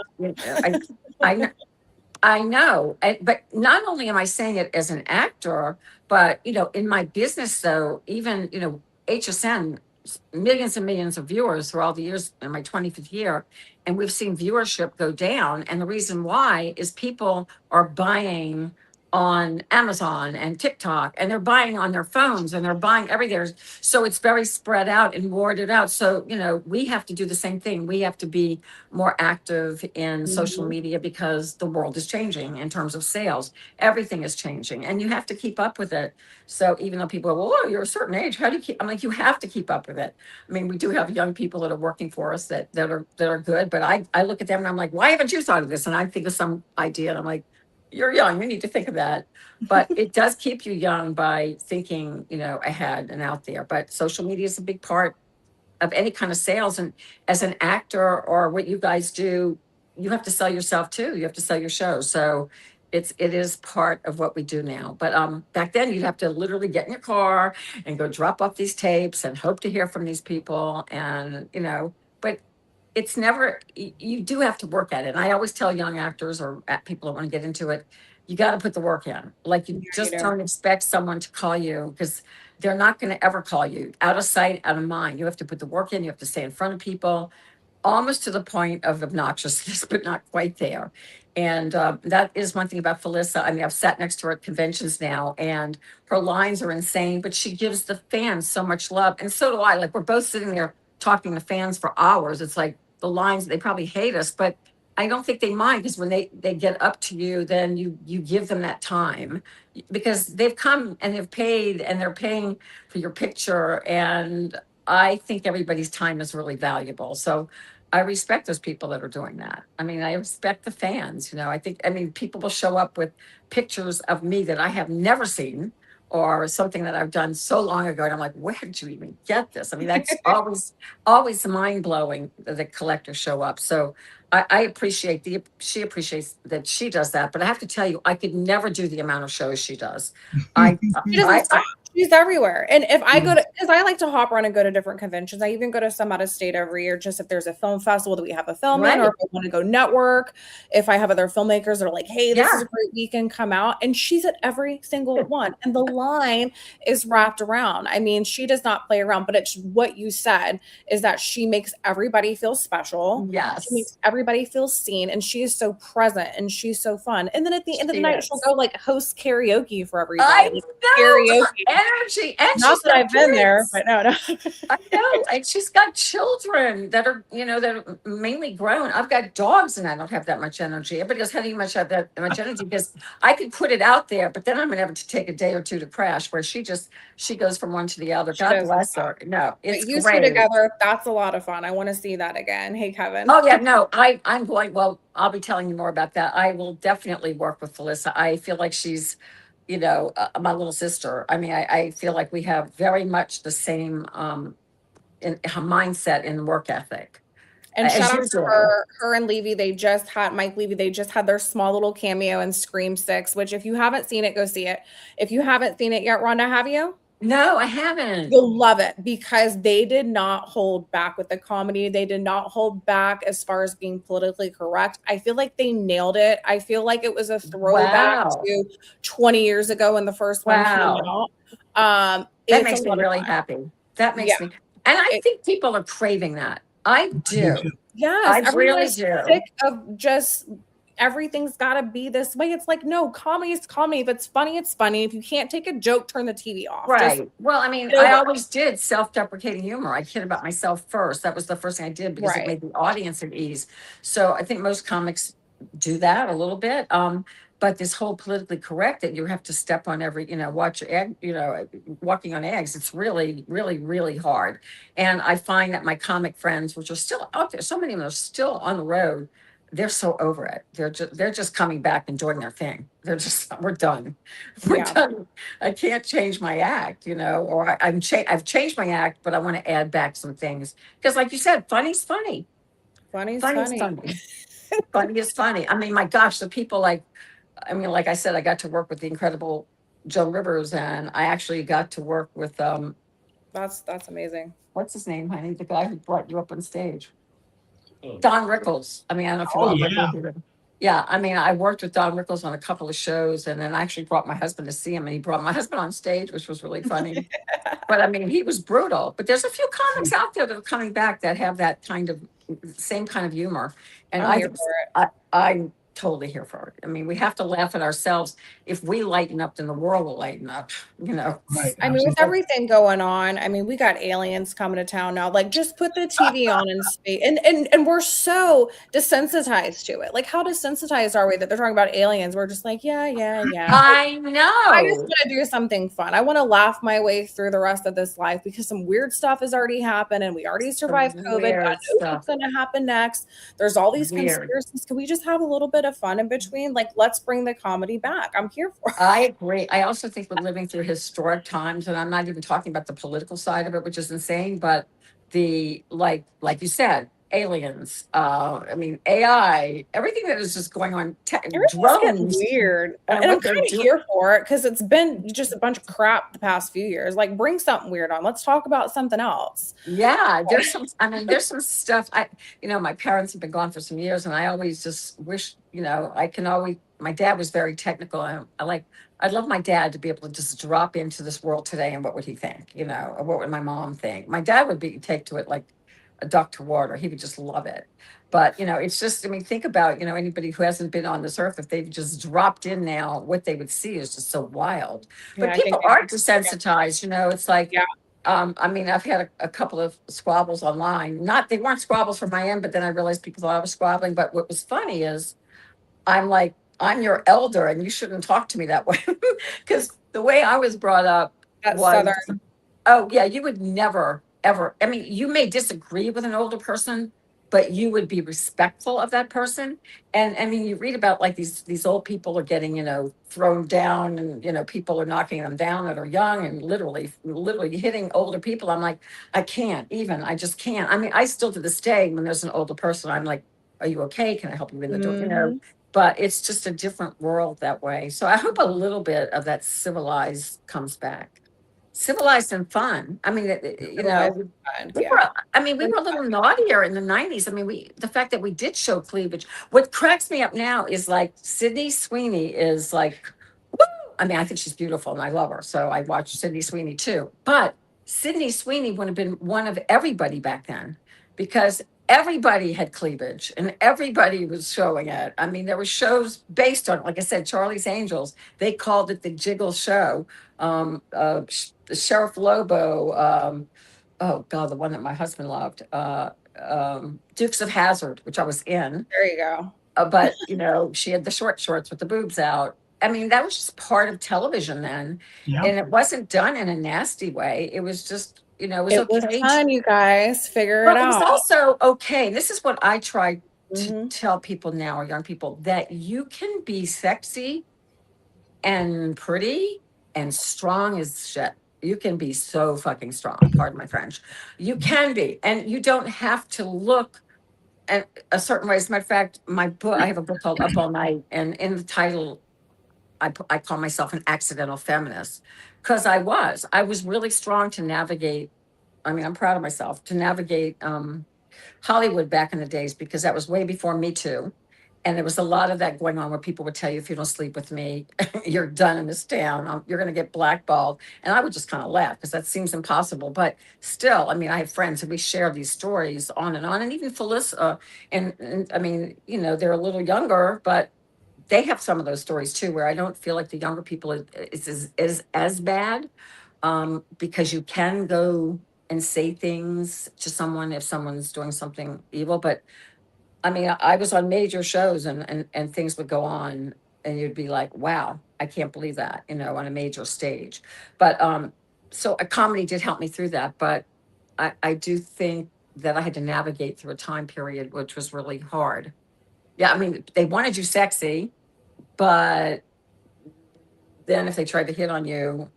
I know, but not only am I saying it as an actor, but, in my business, though, even, HSN millions and millions of viewers for all the years in my 25th year, and we've seen viewership go down. And the reason why is people are buying on Amazon and TikTok, and they're buying on their phones, and they're buying everywhere. So it's very spread out and warded out. So, we have to do the same thing. We have to be more active in social media because the world is changing in terms of sales. Everything is changing, and you have to keep up with it. So even though people go, well, you're a certain age, how do you keep? I'm like, you have to keep up with it. I mean, we do have young people that are working for us that are good, but I look at them and I'm like, why haven't you thought of this? And I think of some idea, and I'm like, you're young, you need to think of that. But it does keep you young by thinking, ahead and out there. But social media is a big part of any kind of sales. And as an actor or what you guys do, you have to sell yourself too. You have to sell your show. So it is part of what we do now. But back then you'd have to literally get in your car and go drop off these tapes and hope to hear from these people. And, but it's never, you do have to work at it. And I always tell young actors or people that want to get into it, you got to put the work in. Like you just don't expect someone to call you, because they're not going to ever call you. Out of sight, out of mind. You have to put the work in. You have to stay in front of people, almost to the point of obnoxiousness, but not quite there. And that is one thing about Felissa. I mean, I've sat next to her at conventions now, and her lines are insane, but she gives the fans so much love. And so do I. Like, we're both sitting there talking to fans for hours. It's like the lines, they probably hate us, but I don't think they mind, because when they get up to you, then you give them that time, because they've come and they've paid and they're paying for your picture. And I think everybody's time is really valuable. So I respect those people that are doing that. I mean, I respect the fans, I mean, people will show up with pictures of me that I have never seen, or something that I've done so long ago. And I'm like, where did you even get this? I mean, that's always mind blowing that the collectors show up. So I appreciate she appreciates that she does that. But I have to tell you, I could never do the amount of shows she does. She doesn't stop. She's everywhere. And if I go to, because I like to hop around and go to different conventions. I even go to some out of state every year, just if there's a film festival that we have a film in, or if I want to go network, if I have other filmmakers that are like, hey, this is a great weekend, come out. And she's at every single one. And the line is wrapped around. I mean, she does not play around, but it's what you said, is that she makes everybody feel special. Yes. She makes everybody feel seen. And she is so present and she's so fun. And then at the end of the night, she'll go like host karaoke for everybody. I Like, know. karaoke. Energy, and Not that I've been there, but no. I know, and she's got children that are, that are mainly grown. I've got dogs, and I don't have that much energy. Everybody goes, how do you have that much energy? Because I could put it out there, but then I'm gonna have to take a day or two to crash. Where she goes from one to the other. God bless her. No, it's you great. two together, that's a lot of fun. I want to see that again. Hey, Kevin. Oh yeah, no, I'm going. Well, I'll be telling you more about that. I will definitely work with Felissa. I feel like she's, my little sister. I mean, I feel like we have very much the same in her mindset and work ethic. And shout out to her and Levy. Mike Levy, they just had their small little cameo in Scream 6, which if you haven't seen it, go see it. If you haven't seen it yet, Rhonda, have you? No, I haven't. You'll love it, because they did not hold back with the comedy. They did not hold back as far as being politically correct. I feel like they nailed it. I feel like it was a throwback to 20 years ago when the first one came out. That makes me really happy. That makes me, and I think people are craving that. I do. Yes, I really do. Sick of just everything's got to be this way. It's like, no, comedy is comedy. If it's funny, it's funny. If you can't take a joke, turn the TV off. Right. Well, I mean, I always did self-deprecating humor. I kid about myself first. That was the first thing I did, because it made the audience at ease. So I think most comics do that a little bit. But this whole politically correct, that you have to step on every, watch your egg, walking on eggs. It's really, really, really hard. And I find that my comic friends, which are still out there, so many of them are still on the road, they're so over it. They're just coming back and doing their thing. We're done. We're done. I can't change my act, or I've changed my act, but I want to add back some things. Because like you said, funny's funny. Funny. Funny is funny. I mean, my gosh, the people like I said, I got to work with the incredible Joe Rivers, and I actually got to work with That's amazing. What's his name, honey? The guy who brought you up on stage. Don Rickles. I mean, I don't know if you know. Yeah, I mean, I worked with Don Rickles on a couple of shows, and then I actually brought my husband to see him, and he brought my husband on stage, which was really funny. But I mean, he was brutal. But there's a few comics out there that are coming back that have that kind of same kind of humor, and I'm here for it. I'm totally here for it. I mean, we have to laugh at ourselves. If we lighten up, then the world will lighten up. You know. Right. I mean, with absolutely. everything going on, I mean, we got aliens coming to town now. Like, just put the TV on and speak. And we're so desensitized to it. Like, how desensitized are we that they're talking about aliens? We're just like, yeah. I I just know. want to do something fun. I want to laugh my way through the rest of this life because some weird stuff has already happened and we already survived COVID. Weird God knows stuff. what's going to happen next. There's all these Weird. conspiracies. Can we just have a little bit of fun in between? Like, let's bring the comedy back. I'm here for it. I agree. I also think we're living through historic times, and I'm not even talking about the political side of it, which is insane, but the like you said, aliens, I mean AI, everything that is just going on, Everything's getting drones. weird. And And I'm what they're kind of doing. here for it because it's been just a bunch of crap the past few years. Like, bring something weird on. Let's talk about something else. Yeah, there's some, I mean, there's some stuff. My parents have been gone for some years, and I always just wish, I can always, my dad was very technical. I'd love my dad to be able to just drop into this world today, and what would he think, or what would my mom think? My dad would take to it like a duck to water. He would just love it. But, it's just, I mean, think about, anybody who hasn't been on this earth, if they've just dropped in now, what they would see is just so wild. Yeah, But I people think they are have to- desensitized, it's like, Yeah. I mean, I've had a couple of squabbles online. They weren't squabbles from my end, but then I realized people thought I was squabbling. But what was funny is I'm like, I'm your elder and you shouldn't talk to me that way. Because the way I was brought up That was, Southern. oh, yeah, you would never, ever. I mean, you may disagree with an older person, but you would be respectful of that person. And I mean, you read about like these old people are getting, thrown down, and people are knocking them down that are young and literally hitting older people. I'm like, I just can't. I mean, I still to this day, when there's an older person, I'm like, are you okay? Can I help you in the door? Mhm. But it's just a different world that way. So I hope a little bit of that civilized comes back. Civilized and fun. I mean, Civilized and fun, we yeah. were a little naughtier in the 90s. I mean, the fact that we did show cleavage. What cracks me up now is like Sydney Sweeney is like, woo! I mean, I think she's beautiful and I love her. So I watched Sydney Sweeney too. But Sydney Sweeney would have been one of everybody back then because everybody had cleavage and everybody was showing it. I mean, there were shows based on, like I said, Charlie's Angels. They called it the Jiggle Show. Sheriff Lobo, oh God, the one that my husband loved, Dukes of Hazzard, which I was in. There you go. But she had the short shorts with the boobs out. I mean, that was just part of television then, Yeah. and it wasn't done in a nasty way. It was just, it was It okay. was fun, you guys. Figure But it it was out. also okay. This is what I try to Mhm. tell people now, or young people, that you can be sexy and pretty and strong as shit. You can be so fucking strong, pardon my French. You can be, and you don't have to look at a certain way. As a matter of fact, I have a book called Up All Night, and in the title, I call myself an accidental feminist because I was really strong to navigate. I mean, I'm proud of myself to navigate Hollywood back in the days because that was way before Me Too. And there was a lot of that going on where people would tell you, if you don't sleep with me, you're done in this town. You're going to get blackballed. And I would just kind of laugh because that seems impossible. But still, I mean, I have friends and we share these stories on. And even Felissa, and I mean, they're a little younger, but they have some of those stories too, where I don't feel like the younger people is as bad because you can go and say things to someone if someone's doing something evil. But I mean, I was on major shows and things would go on and you'd be like, wow, I can't believe that, on a major stage. But so a comedy did help me through that. But I do think that I had to navigate through a time period, which was really hard. Yeah, I mean, they wanted you sexy, but then if they tried to hit on you,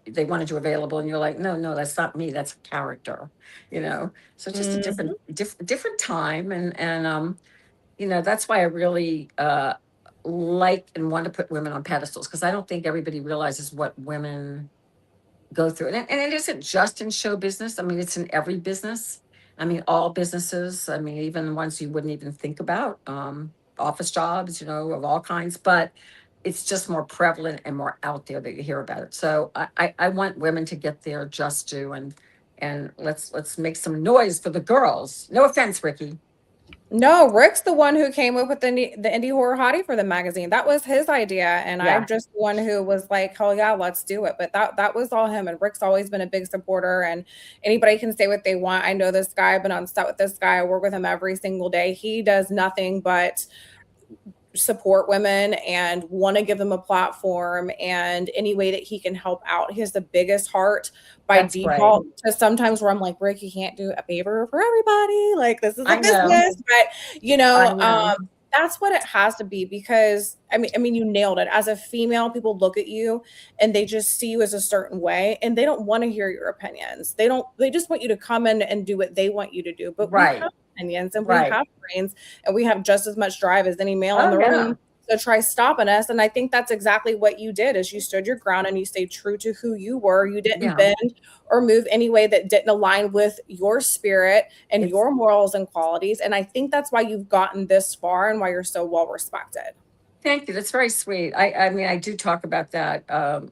they wanted you available, and you're like, no, that's not me. That's a character, So just a different time, and that's why I really like and want to put women on pedestals because I don't think everybody realizes what women go through, and it isn't just in show business. I mean, it's in every business. I mean, all businesses. I mean, even ones you wouldn't even think about. office jobs, of all kinds, but it's just more prevalent and more out there that you hear about it. So I want women to get their just due, and let's make some noise for the girls. No offense, Ricky. No, Rick's the one who came up with the Indie Horror Hottie for the magazine. That was his idea, and Yeah. I'm just the one who was like, "Hell yeah, let's do it." But that was all him. And Rick's always been a big supporter. And anybody can say what they want. I know this guy. I've been on set with this guy. I work with him every single day. He does nothing but support women and want to give them a platform, and any way that he can help out. He has the biggest heart by That's default. To sometimes where I'm like, Rick, you can't do a favor for everybody. Like, this is a business, but that's what it has to be, because I mean, you nailed it. As a female, people look at you and they just see you as a certain way, and they don't want to hear your opinions. They just want you to come in and do what they want you to do. But we have opinions, and we have brains, and we have just as much drive as any male in the room. So try stopping us. And I think that's exactly what you did, is you stood your ground and you stayed true to who you were. You didn't bend or move any way that didn't align with your spirit and your morals and qualities. And I think that's why you've gotten this far and why you're so well respected. Thank you. That's very sweet. I mean, I do talk about that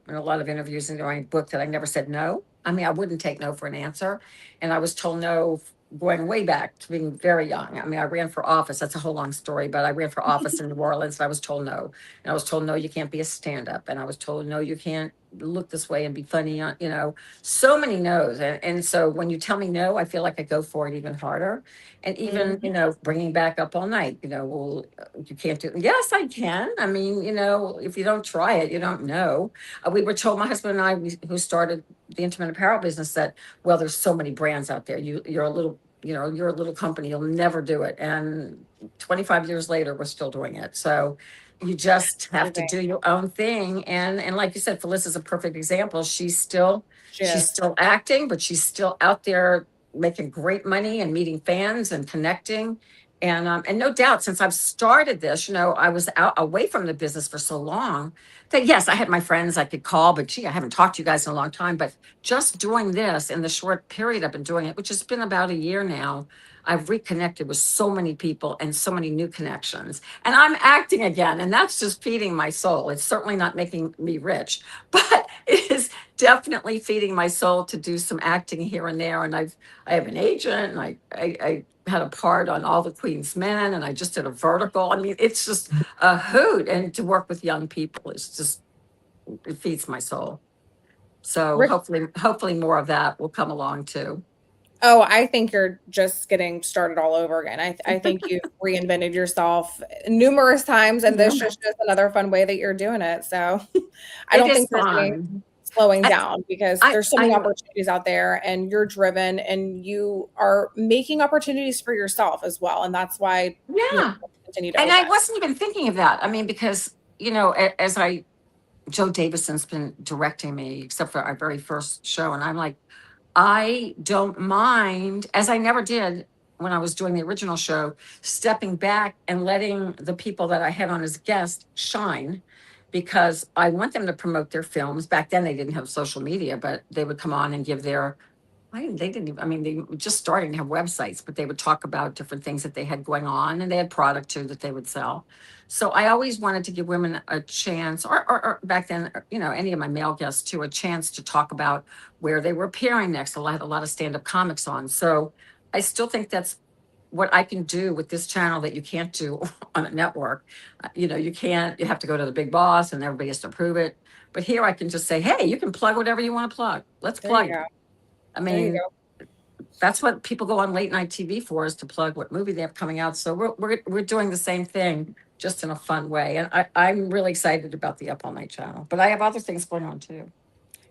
in a lot of interviews in my book, that I never said no. I mean, I wouldn't take no for an answer. And I was told no going way back to being very young. I mean, I ran for office. That's a whole long story, but I ran for office in New Orleans, and I was told no. And I was told, no, you can't be a stand-up. And I was told, no, you can't look this way and be funny. So many no's. And so when you tell me no, I feel like I go for it even harder. And even, bringing back Up All Night, well, you can't do it. Yes, I can. I mean, if you don't try it, you don't know. We were told, my husband and I, who started the intimate apparel business, that, well, there's so many brands out there. You're a little company, you'll never do it. And 25 years later, we're still doing it. So you just have to do your own thing. And like you said, Felicia's a perfect example. She's still acting, but she's still out there making great money and meeting fans and connecting. And no doubt, since I've started this, I was away from the business for so long that, yes, I had my friends I could call, but gee, I haven't talked to you guys in a long time. But just doing this in the short period I've been doing it, which has been about a year now, I've reconnected with so many people and so many new connections. And I'm acting again, and that's just feeding my soul. It's certainly not making me rich, but it is definitely feeding my soul to do some acting here and there. And I have an agent, and I had a part on All the Queen's Men, and I just did a vertical. I mean, it's just a hoot. And to work with young people, it feeds my soul. So hopefully more of that will come along too. Oh, I think you're just getting started all over again. I think you've reinvented yourself numerous times, and this is just another fun way that you're doing it. So I don't think there's any slowing down, because there's so many opportunities out there, and you're driven, and you are making opportunities for yourself as well. And that's why continue to and I wasn't even thinking of that. I mean, because, Joe Davison's been directing me, except for our very first show. And I'm like, I don't mind, as I never did when I was doing the original show, stepping back and letting the people that I had on as guests shine, because I want them to promote their films. Back then they didn't have social media, but they would come on and give they were just starting to have websites, but they would talk about different things that they had going on, and they had product too that they would sell. So I always wanted to give women a chance, or back then, any of my male guests too, a chance to talk about where they were appearing next. I had a lot of stand-up comics on. So I still think that's what I can do with this channel that you can't do on a network. You have to go to the big boss and everybody has to approve it. But here I can just say, hey, you can plug whatever you want to plug. Let's plug it. I mean, that's what people go on late night TV for, is to plug what movie they have coming out. So we're doing the same thing, just in a fun way. And I'm really excited about the Up All Night channel, but I have other things going on too.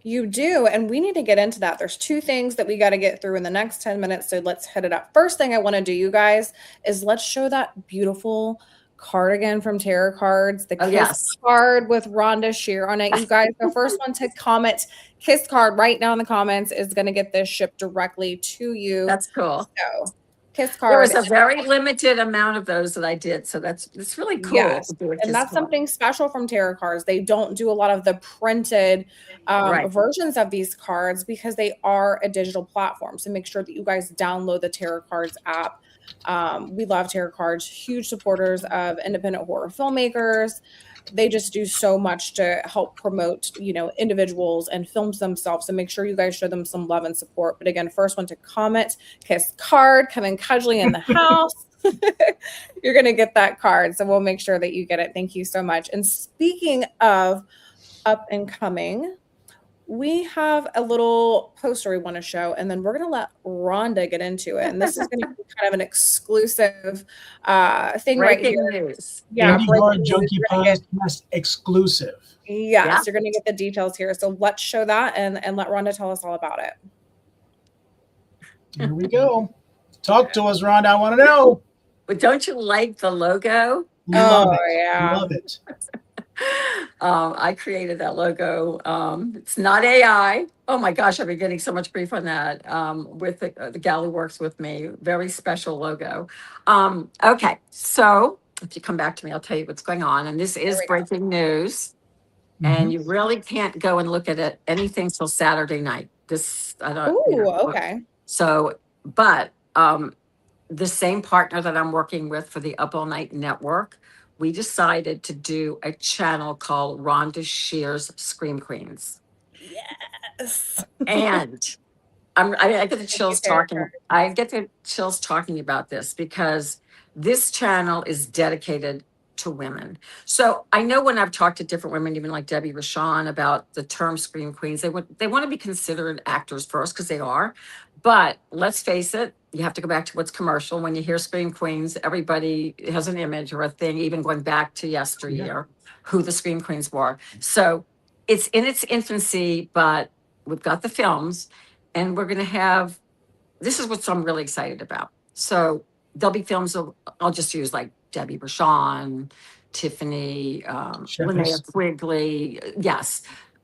You do, and we need to get into that. There's two things that we got to get through in the next 10 minutes, so let's hit it up. First thing I want to do, you guys, is let's show that beautiful cardigan from Tarot Cards, the kiss card with Rhonda Shear on it. You guys, the first one to comment kiss card right now in the comments is going to get this shipped directly to you. That's cool. So Kiss There was card. a very limited amount of those that I did, so it's really cool. Yes, To do a and kiss that's card. something special from tarot cards. They don't do a lot of the printed Right. versions of these cards because they are a digital platform. So make sure that you guys download the Tarot Cards app. We love tarot cards, huge supporters of independent horror filmmakers. They just do so much to help promote, individuals and films themselves. So make sure you guys show them some love and support. But again, first one to comment, kiss card, come in cudgely in the house. You're going to get that card. So we'll make sure that you get it. Thank you so much. And speaking of up and coming, we have a little poster we want to show, and then we're going to let Rhonda get into it. And this is going to be kind of an exclusive thing right Breaking here. news. Yeah, Indie breaking Horror news. Junkie You're gonna get- Podcast exclusive. Yes, Yeah. you're going to get the details here. So let's show that and let Rhonda tell us all about it. Here we go. Talk to us, Rhonda. I want to know. But don't you like the logo? Love Oh, it. yeah. Love it. I created that logo. It's not AI. Oh my gosh, I've been getting so much grief on that. With the gal who works with me, very special logo. Okay, so if you come back to me, I'll tell you what's going on. And this is we go. breaking news, and you really can't go and look at it anything till Saturday night. This I don't. Ooh, okay. So, but the same partner that I'm working with for the Up All Night Network, we decided to do a channel called Rhonda Shear's Scream Queens. Yes. And I get the chills Thank you, talking. Erica. I get the chills talking about this because this channel is dedicated to women. So I know when I've talked to different women, even like Debbie Rashawn, about the term Scream Queens, they want to be considered actors first because they are. But let's face it, you have to go back to what's commercial. When you hear Scream Queens, everybody has an image or a thing, even going back to yesteryear, who the Scream Queens were. So it's in its infancy, but we've got the films, and we're going to have, this is what I'm really excited about. So there'll be films of, I'll just use like Debbie Rashawn, Tiffany, Linnea Quigley, yes,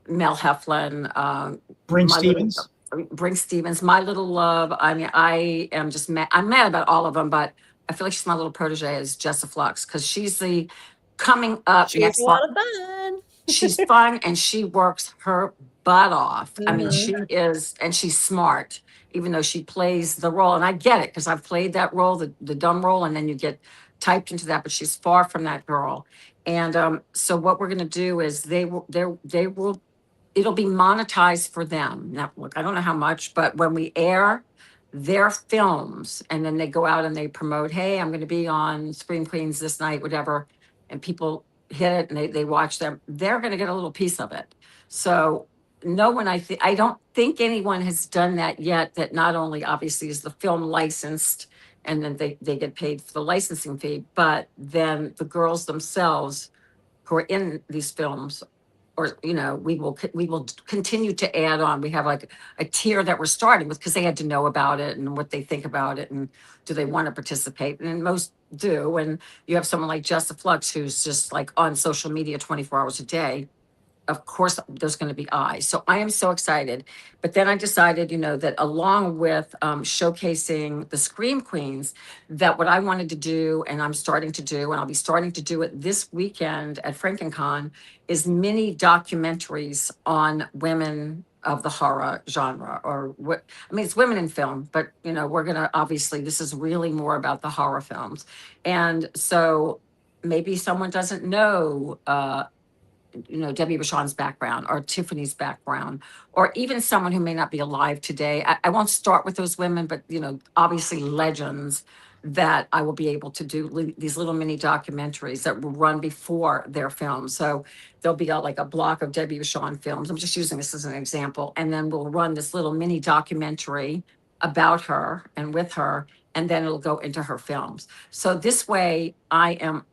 Mel Heflin, Brink my Stevens. Brink Stevens, My Little Love. I mean, I am just mad. I'm mad about all of them, but I feel like she's my little protege is Jessa Flux because she's the coming up She's next a lot one. of fun. She's fun and she works her butt off. I mean, Mhm. she is, and she's smart, even though she plays the role. And I get it because I've played that role, the dumb role, and then you get typed into that. But she's far from that girl. And so what we're going to do is they will. It'll be monetized for them. Now, look, I don't know how much, but when we air their films and then they go out and they promote, hey, I'm going to be on Scream Queens this night, whatever, and people hit it and they watch them, they're going to get a little piece of it. So no one, I don't think anyone has done that yet, that not only obviously is the film licensed and then they get paid for the licensing fee, but then the girls themselves who are in these films, or we will continue to add on. We have like a tier that we're starting with because they had to know about it and what they think about it and do they want to participate, and most do. And you have someone like Jessa Flux who's just like on social media 24 hours a day. Of course there's going to be eyes. So I am so excited. But then I decided, that along with showcasing the Scream Queens, that what I wanted to do, and I'm starting to do, and I'll be starting to do it this weekend at FrankenCon, is mini documentaries on women of the horror genre, or what, I mean, it's women in film, but we're going to, obviously this is really more about the horror films. And so maybe someone doesn't know, Debbie Rashawn's background or Tiffany's background, or even someone who may not be alive today. I won't start with those women, but, obviously legends that I will be able to do these little mini documentaries that will run before their films. So there'll be like a block of Debbie Rashawn films. I'm just using this as an example. And then we'll run this little mini documentary about her and with her, and then it'll go into her films. So this way I am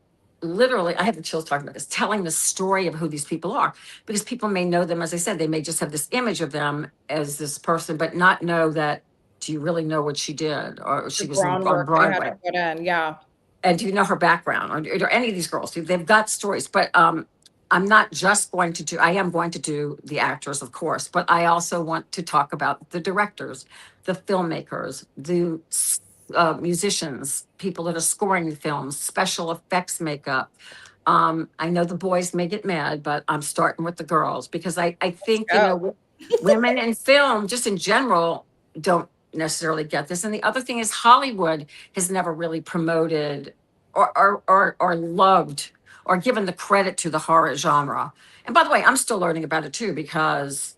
literally, I have the chills talking about this, telling the story of who these people are, because people may know them, as I said, they may just have this image of them as this person, but not know that, do you really know what she did? Or she was on Broadway. Yeah. And do you know her background? Or any of these girls? They've got stories, but I'm not just going to do, I am going to do the actors, of course, but I also want to talk about the directors, the filmmakers, the musicians, people that are scoring the films, special effects makeup. I know the boys may get mad, but I'm starting with the girls because I think, women in film, just in general, don't necessarily get this. And the other thing is Hollywood has never really promoted or loved or given the credit to the horror genre. And by the way, I'm still learning about it too, because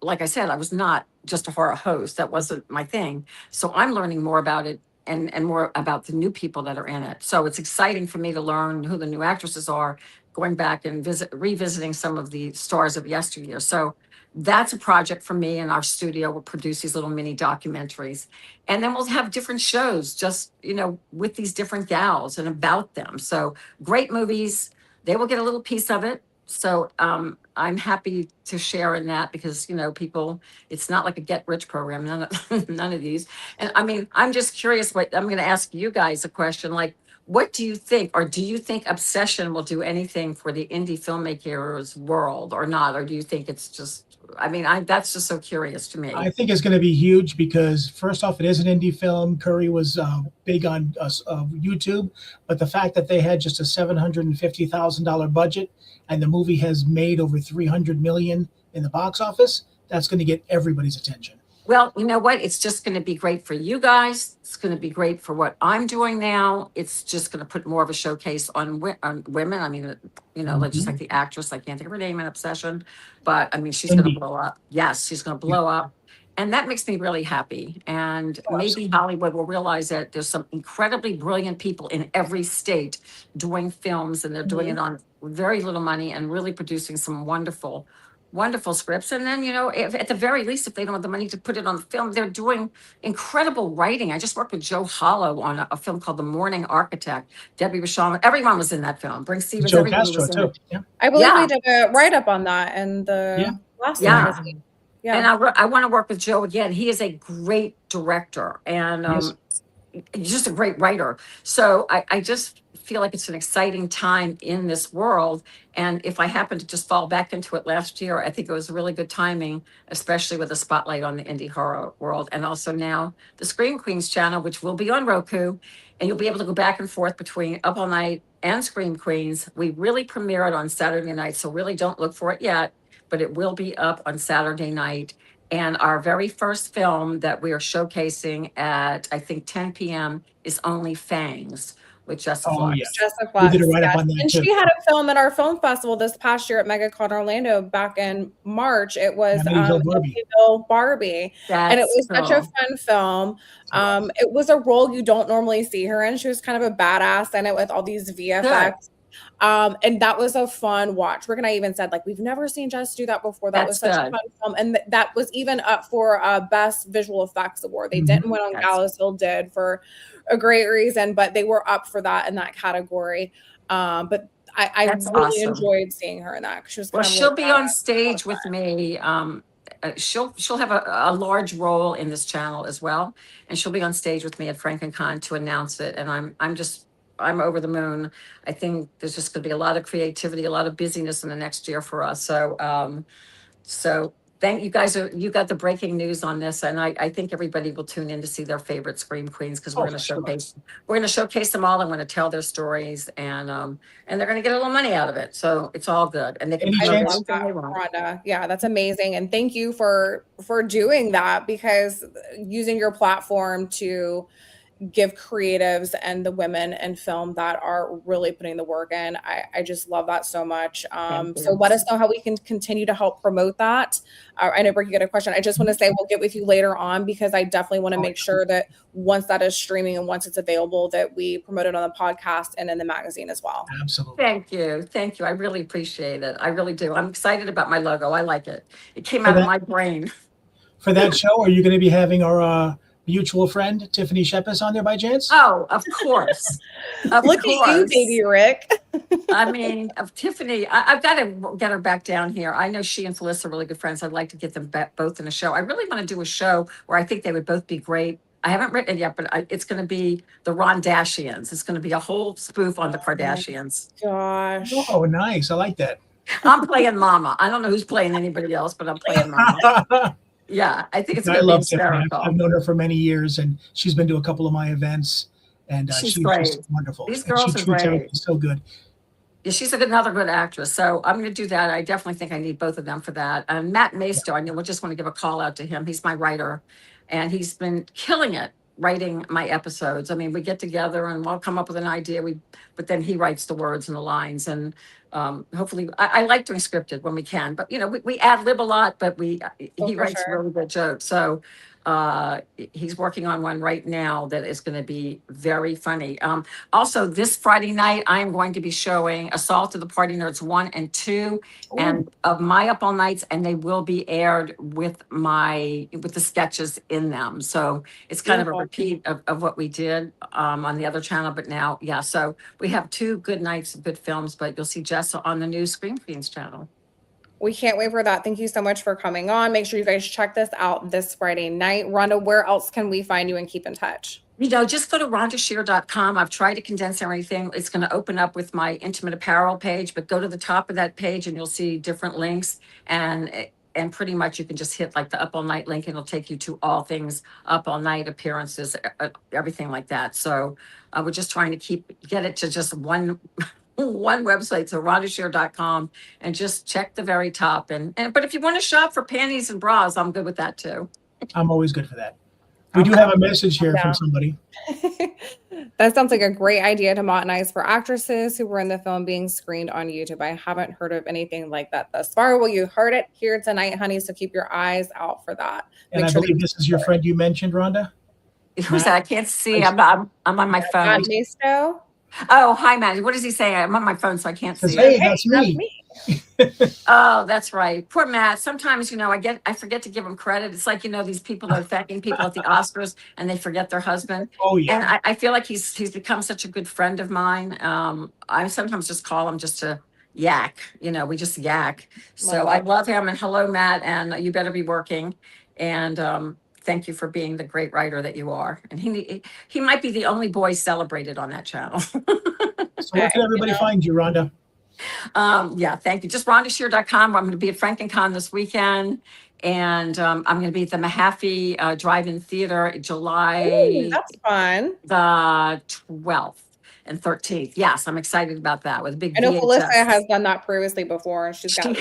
like I said, I was not just a horror host. That wasn't my thing. So I'm learning more about it and more about the new people that are in it. So it's exciting for me to learn who the new actresses are, going back and revisiting some of the stars of yesteryear. So that's a project for me in our studio. We'll produce these little mini documentaries. And then we'll have different shows just, with these different gals and about them. So great movies. They will get a little piece of it. So I'm happy to share in that because, people, it's not like a get rich program, none of these. And I mean, I'm just curious what I'm going to ask you guys a question like, what do you think, or do you think Obsession will do anything for the indie filmmakers world or not? Or do you think it's just, that's just so curious to me. I think it's going to be huge because first off, it is an indie film. Curry was big on YouTube, but the fact that they had just a $750,000 budget and the movie has made over $300 million in the box office, that's going to get everybody's attention. Well, you know what? It's just going to be great for you guys. It's going to be great for what I'm doing now. It's just going to put more of a showcase on women. I mean, like just like the actress, I can't think of her name in Obsession, but I mean, she's going to blow up. Yes, she's going to blow up. And that makes me really happy. And maybe Hollywood will realize that there's some incredibly brilliant people in every state doing films, and they're doing it on very little money and really producing some wonderful scripts. And then, if at the very least, if they don't have the money to put it on the film, they're doing incredible writing. I just worked with Joe Hollow on a film called The Morning Architect. Debbie Rashawn, everyone was in that film. Brink Stevens, Joe everyone Castro was in too. it. Yeah. I believe we did a write-up on that and the last magazine. Yeah. And I want to work with Joe again. He is a great director and just a great writer. So I just feel like it's an exciting time in this world. And if I happen to just fall back into it last year, I think it was really good timing, especially with a spotlight on the indie horror world. And also now the Scream Queens channel, which will be on Roku. And you'll be able to go back and forth between Up All Night and Scream Queens. We really premiere it on Saturday night, so really don't look for it yet, but it will be up on Saturday night. And our very first film that we are showcasing at, I think, 10 p.m. is Only Fangs with Jessica Flux. Jessica We did a Flux, write-up yes. on that And too. she had a film at our film festival this past year at MegaCon Orlando back in March. It was Amityville Barbie. And it was such a fun film. It was a role you don't normally see her in. She was kind of a badass in it with all these VFX. And that was a fun watch. Rick and I even said, like, we've never seen Jess do that before. That was such a fun film. And that was even up for Best Visual Effects Award. They didn't win on Gallows Hill did for a great reason, but they were up for that in that category. But I really enjoyed seeing her in that. She was she'll be on stage with me. She'll have a large role in this channel as well. And she'll be on stage with me at FrankenCon to announce it. And I'm over the moon. I think there's just going to be a lot of creativity, a lot of busyness in the next year for us. So thank you guys. You got the breaking news on this, and I think everybody will tune in to see their favorite Scream Queens because we're going to showcase them all. I'm going to tell their stories, and they're going to get a little money out of it. So it's all good, and they can Rhonda. Yeah, that's amazing, and thank you for doing that because using your platform to give creatives and the women in film that are really putting the work in. I just love that so much. So let us know how we can continue to help promote that. I know Ricky got a question. I just want to say we'll get with you later on because I definitely want to make sure that once that is streaming and once it's available that we promote it on the podcast and in the magazine as well. Absolutely. Thank you. I really appreciate it. I really do. I'm excited about my logo. I like it. It came out of my brain. For that show, are you going to be having our mutual friend Tiffany Shepis on there by chance? Oh, of course. Look at you, baby Rick. I mean, Tiffany, I've got to get her back down here. I know she and Phyllis are really good friends. I'd like to get them both in a show. I really want to do a show where I think they would both be great. I haven't written it yet, but it's going to be the Rondashians. It's going to be a whole spoof on the Kardashians. Gosh. Oh, nice. I like that. I'm playing Mama. I don't know who's playing anybody else, but I'm playing Mama. Yeah, I think it's I going to be love Tiffany. hysterical. I've known her for many years, and she's been to a couple of my events, and She's she's great. just wonderful. These And she girls are treats great. everything so good. Yeah, she's another good actress. So I'm going to do that. I definitely think I need both of them for that. And Matt Maisto, I know, just want to give a call out to him. He's my writer, and he's been killing it writing my episodes. I mean, we get together and we'll come up with an idea. But then he writes the words and the lines, and hopefully, I like doing scripted when we can. But we ad lib a lot, but he writes really good jokes. So he's working on one right now that is going to be very funny. Also, this Friday night, I am going to be showing Assault of the Party Nerds 1 and 2 and of my Up All Nights, and they will be aired with the sketches in them. So it's kind of a repeat of what we did on the other channel, but now, yeah. So we have 2 good nights of good films, but you'll see Jess on the new Scream Queens channel. We can't wait for that. Thank you so much for coming on. Make sure you guys check this out this Friday night. Rhonda, where else can we find you and keep in touch? Just go to rhondashear.com. I've tried to condense everything. It's going to open up with my intimate apparel page, but go to the top of that page and you'll see different links. And pretty much you can just hit like the Up All Night link and it'll take you to all things Up All Night, appearances, everything like that. So we're just trying to get it to just one website, so rhondashear.com, and just check the very top. But if you want to shop for panties and bras, I'm good with that too. I'm always good for that. We do have a message here from somebody. That sounds like a great idea to modernize for actresses who were in the film being screened on YouTube. I haven't heard of anything like that thus far. Well, you heard it here tonight, honey, so keep your eyes out for that. And I believe this is your friend you mentioned, Rhonda? Who's that? I can't see. I'm on my phone. Matt Maisto? Oh, hi, Matt. What does he say? I'm on my phone, so I can't see. Hey, that's me. Oh, that's right. Poor Matt. Sometimes, I forget to give him credit. It's like, these people are thanking people at the Oscars and they forget their husband. Oh, yeah. And I feel like he's become such a good friend of mine. I sometimes just call him just to yak. We just yak. So I love him. And hello, Matt. And you better be working. And thank you for being the great writer that you are. And he might be the only boy celebrated on that channel. So where can everybody find you, Rhonda? Yeah, thank you. Just rhondashear.com. I'm going to be at FrankenCon this weekend. And I'm going to be at the Mahaffey Drive-In Theater July. Ooh, that's fun. The 12th and 13th. Yes, I'm excited about that with a big I know VHS. Felissa has done that previously before, and she's got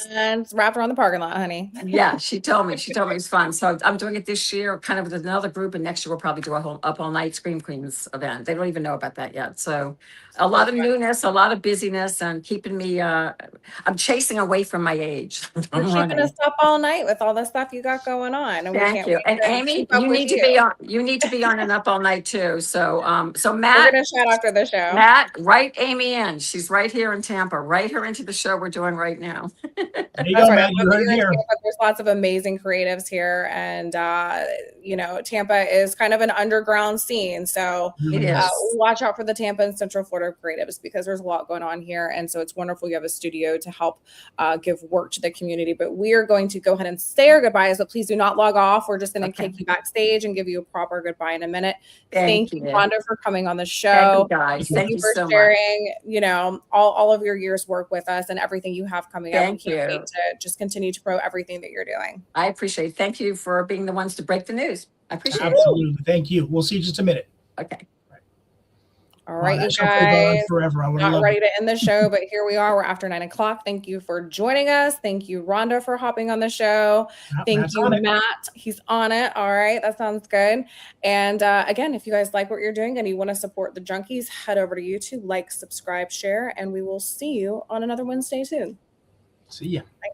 lines wrapped around the parking lot, honey. Yeah, she told me it's fun. So I'm doing it this year, kind of with another group, and next year we'll probably do a whole Up All Night Scream Queens event. They don't even know about that yet. So a lot of newness, a lot of busyness, and keeping me. I'm chasing away from my age. We're keeping us up all night with all the stuff you got going on. And Thank you. And Amy, you need to be on. You need to be on an Up All Night too. So so Matt, we're gonna chat after the show. Matt, write Amy in. She's right here in Tampa. Write her into the show we're doing right now. There you go, Matt. You heard it here. There's lots of amazing creatives here, and Tampa is kind of an underground scene. So watch out for the Tampa and Central Florida creatives because there's a lot going on here, and so it's wonderful you have a studio to help give work to the community. But we are going to go ahead and say our goodbyes, but please do not log off. We're just going to take you backstage and give you a proper goodbye in a minute. Thank you, Rhonda, for coming on the show. Thank you, guys. Thank you for so sharing, all of your year's work with us and everything you have coming up. Thank you. To just continue to promote everything that you're doing. I appreciate it. Thank you for being the ones to break the news. I appreciate it. Absolutely. Thank you. We'll see you in just a minute. Okay. All right, you guys. Forever. Not ready to end the show, but here we are. We're after 9 o'clock. Thank you for joining us. Thank you, Rhonda, for hopping on the show. Thank you, Matt. He's on it. All right, that sounds good. And again, if you guys like what you're doing and you want to support the Junkies, head over to YouTube, like, subscribe, share, and we will see you on another Wednesday soon. See ya. Bye.